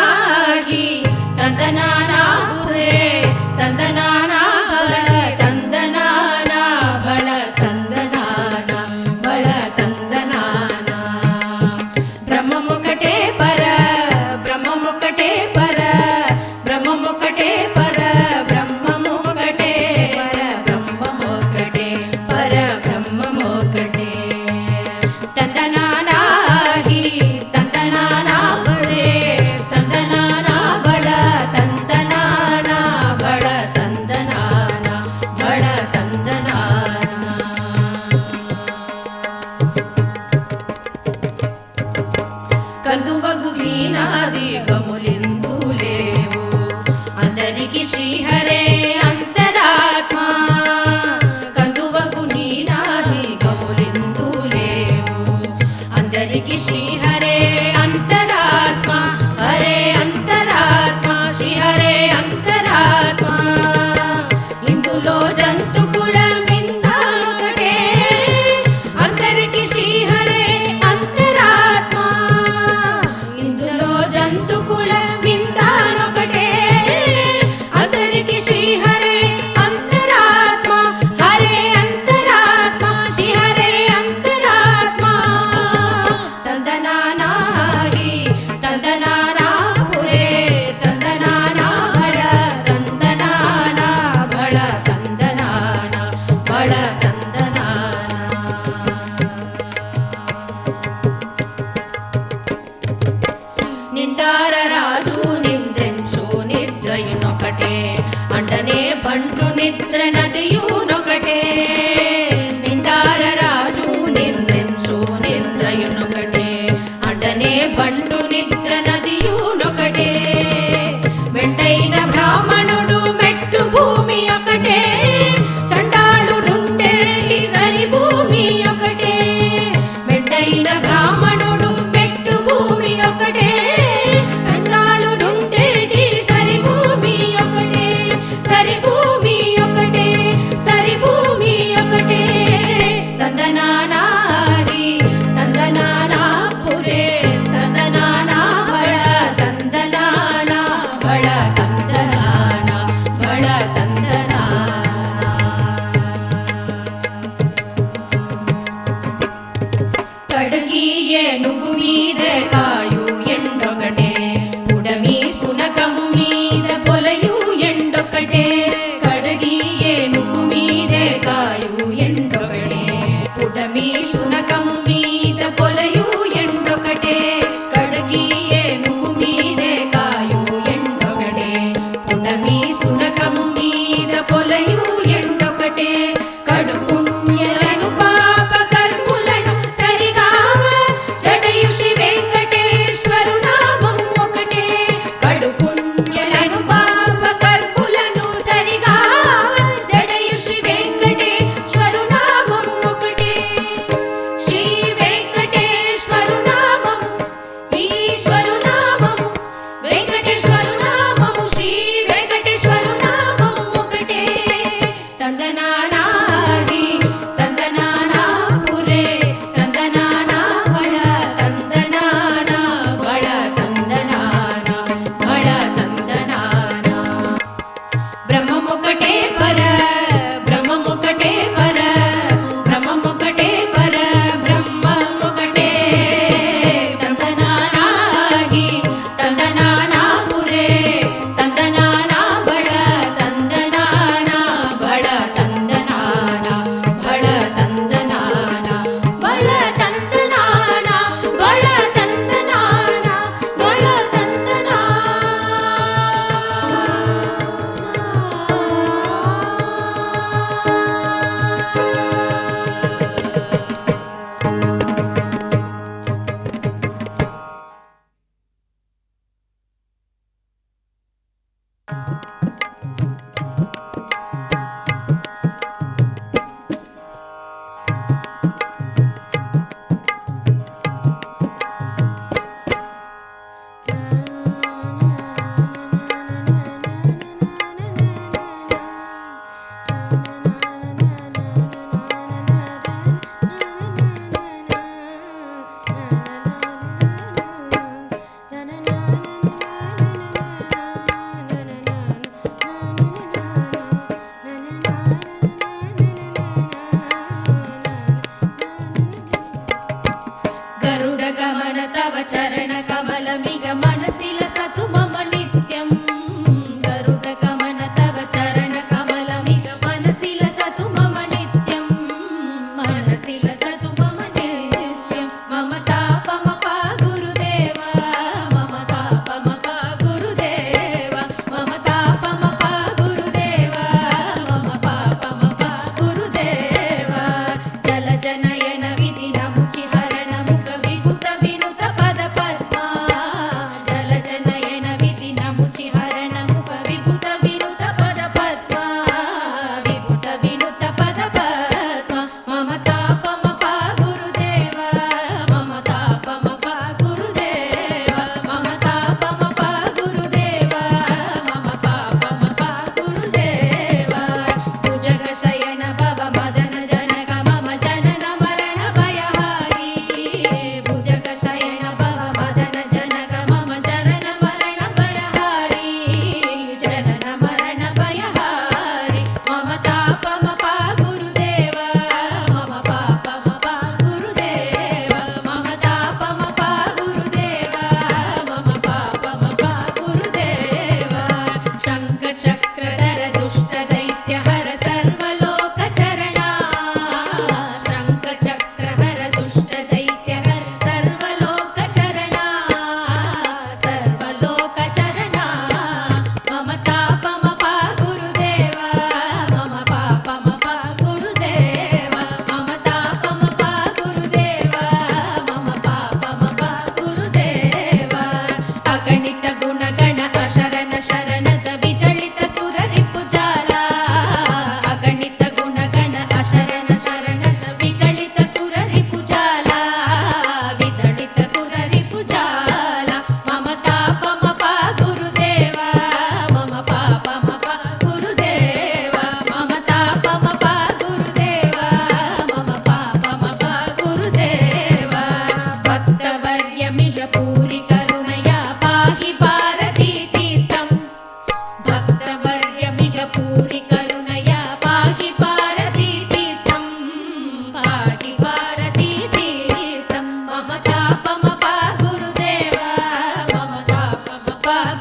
ತಂದನಾನಾಹಿ ತಂದನಾನಾಹುರೇ ತಂದನಾನಾ ಬಳ ತಂದನಾನ ಬಳ ತಂದನಾನ ಬಳ ತಂದನಾನ ಬ್ರಹ್ಮಮುಕಟೇ ಪರ ಬ್ರಹ್ಮಮುಕಟೇ ಪರ ಬ್ರಹ್ಮಮುಕಟೇ ಪರ ಬ್ರಹ್ಮಮುಕಟೇ ಪರ ಬ್ರಹ್ಮಮುಕಟೇ ಪರ ಬ್ರಹ್ಮಮುಕಟೇ ತಂದನಾನಾಹಿ ತಂದನಾನಾ ಬರೇ ತಂದನಾನಾ ಬಳ ತಂದನಾನ ಬಳ ತಂದನಾನ ಬಳ ತಂದನಾನ కందువగు హీనాది గములిందు లేవు అందరికి శ్రీహరే అంతరాత్మ కందువగు హీనాది గములిందు లేవు అందరికి శ్రీహరే అంతరాత్మ హరే అంతరాత్మ శ్రీహరే అంతరాత్మ ఇందులో జంతు కులమిందాలొకటే అందరికి శ్రీహరే అంతరాత్మ ఇందులో జంతు కులమిందాలొకటే అందరికి శ్రీహరే అంతరాత్మ హరే అంతరాత్మ శ్రీహరే అంతరాత్మ తందనానాహి తందనానా పురే తందనానా బళ తందనానా బళ తందనానా బళ తందనానా నిందార రాజు నిందెంచు నిద్రయునొకటే అంటనే బంటు నిద్ర నదియునొకటే నిందార రాజు నిందెంచు నిద్రయునొకటే అంటనే బంటు నిద్ర నదియునొకటే మెంటైన బ్రాహ్మణుడు మెట్టు భూమి ఒకటే చండాలుడుండేటి సరి భూమి ఒకటే మెంటైన బ్రాహ్మణుడు మెట్టు భూమి ఒకటే చండాలుడుండేటి సరి భూమి ఒకటే సరి భూమి ఒకటే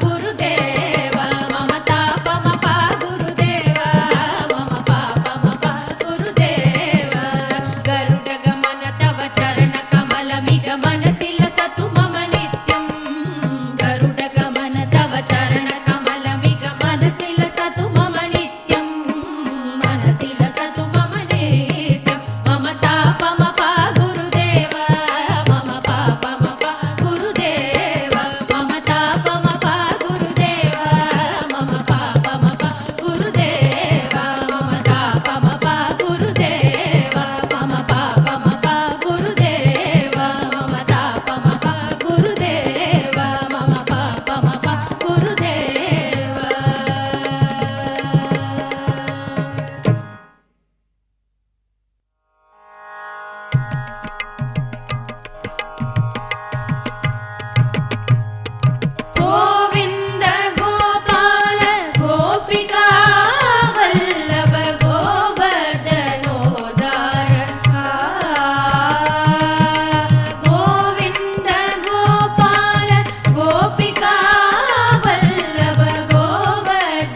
ಗುರುದೇವ ಮಮ ತಾಪ ಮಪ ಗುರುದೇವ ಮಮ ಪಾಪ ಮಪ ಗುರುದೇವ ಗರುಡ ಗಮನ ತವ ಚರಣ ಕಮಲ ಮಿಗ ಮನಸಿಲ ಸತು ಮಮ ನಿತ್ಯಂ ಗರುಡ ಗಮನ ತವ ಚರಣ ಕಮಲ ಮಿಗ ಮನಸಿಲ ಸತು ಮಮ ನಿತ್ಯಂ ಮನಸಿಲ ಸತು ಮಮ ನಿತ್ಯಂ ಮಮ ತಾಪ ಮಪ ಗುರುದೇವ ಮಮ ಪಾಪ ಮಪ ಗುರುದೇವ ಮಮ ತಾಪ ಮಪ ಗುರುದೇವ ಮಮ ಪಾಪ ಮಪ ಗುರುದೇವ ಮಮ ತಾಪ ಮಪ ಗುರುದೇವ ಮಮ ಪಾಪ ಮಪ ಗುರುದೇವ ಮಮ ತಾಪ ಮಪ ಗುರುದೇವ ಮಮ ಪಾಪ ಮಪ ಗುರುದೇವ ಗೋವಿಂದ ಗೋಪಾಲ ಗೋಪಿಕಾ ವಲ್ಲಭ ಗೋವರ್ಧನೋದ್ಧಾರ ಗೋವಿಂದ ಗೋಪಾಲ ಗೋಪಿಕಾ ವಲ್ಲಭ ಗೋವರ್ಧನೋದ್ಧಾರಕ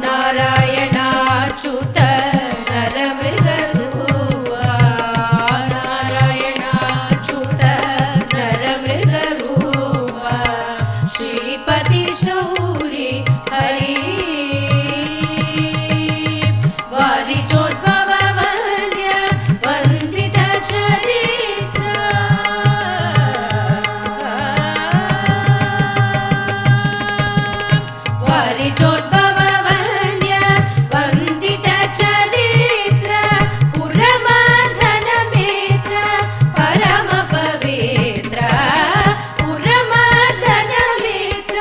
ನಾರಾಯಣಾಚ್ಯುತ ನರಮೃಗಸೂವ ನಾರಾಯಣಾಚ್ಯುತ ನರಮೃಗರೂಪ ಶ್ರೀಪತಿ ಶೌರಿ ಹರಿ ವಾರಿಜೋದ್ಭವ ವಂದ್ಯ ವಂದಿತ ಚರಿತ್ರ ವಾರಿಜೋದ್ಭವ ವಂದ್ಯ ವಂದಿತ ಚರಿತ್ರ ಪುರಮಧನ ಮಿತ್ರ ಪರಮ ಪವಿತ್ರ ಪುರಮಧನ ಮಿತ್ರ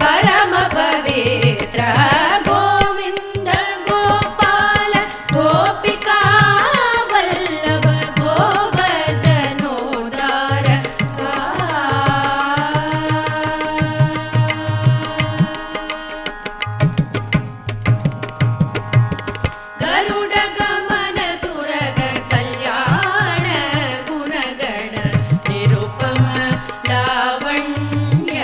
ಪರಮ ಪವಿತ್ರ ಗೋವಿಂದ ಗೋಪಾಲ ಗೋಪಿಕಾ ವಲ್ಲಭ ಗೋವರ್ಧನೋದ್ಧಾರ ಗರುಡ ಗಮನ ತುರಗ ಕಲ್ಯಾಣ ಗುಣಗಣ ನಿರುಪಮ ಲಾವಣ್ಯ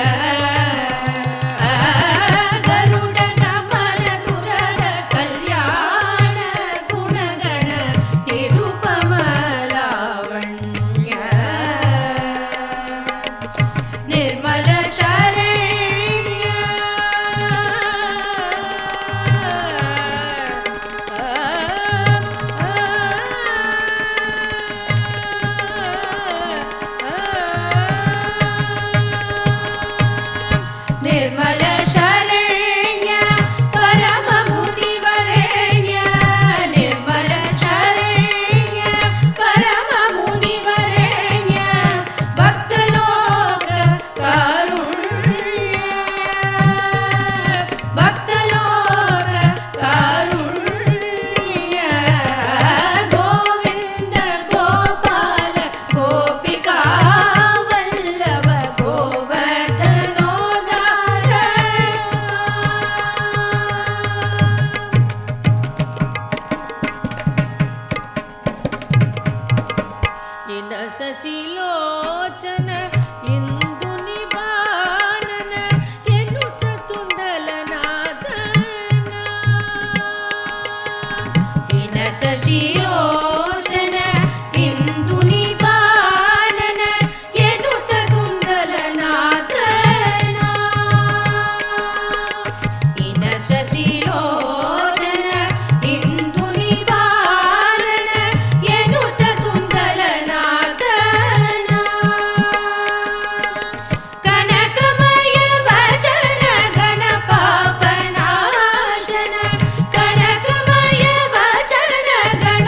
ಗರುಡ ಗಮನ ತುರಗ ಕಲ್ಯಾಣ ಗುಣಗಣ ನಿರುಪಮ ಲಾವಣ್ಯ ನಿರ್ಮಲ ನಿರ್ಮಲ ಶರಣ್ಯ ಪರಮ ಮುನಿವರೇಣ್ಯ ನಿರ್ಮಲ ಶರಣ್ಯ ಪರಮ ಮುನಿವರೇಣ್ಯ ಭಕ್ತಲೋಕ ಕಾರುಣ್ಯ ಭಕ್ತಲೋಕ ಕಾರುಣ್ಯ ಗೋವಿಂದ ಗೋಪಾಲ ಗೋಪಿಕಾ ವಲ್ಲಭ ಗೋವರ್ಧನೋದ್ಧಾರ ಇನ ಶಶಿಲೋಚನ ಇಂದು ನಿಬಾನನ ಎನ್ನುತ್ತ ತುಂದಲನಾದನ ಇನ ಶಶಿಲೋಚನ ಇಂದು ನಿಬಾನನ ಎನ್ನುತ್ತ ತುಂದಲನಾದನ ಇನ ಶಶಿಲೋಚನ ಇಂದು ನಿಬಾನನ ಎನ್ನುತ್ತ ತುಂದಲನಾದನ ಕನಕಮಯ ವಚನ ಗಣ ಪಾಪನಾಶನ ಕನಕಮಯ ವಚನ ಗಣ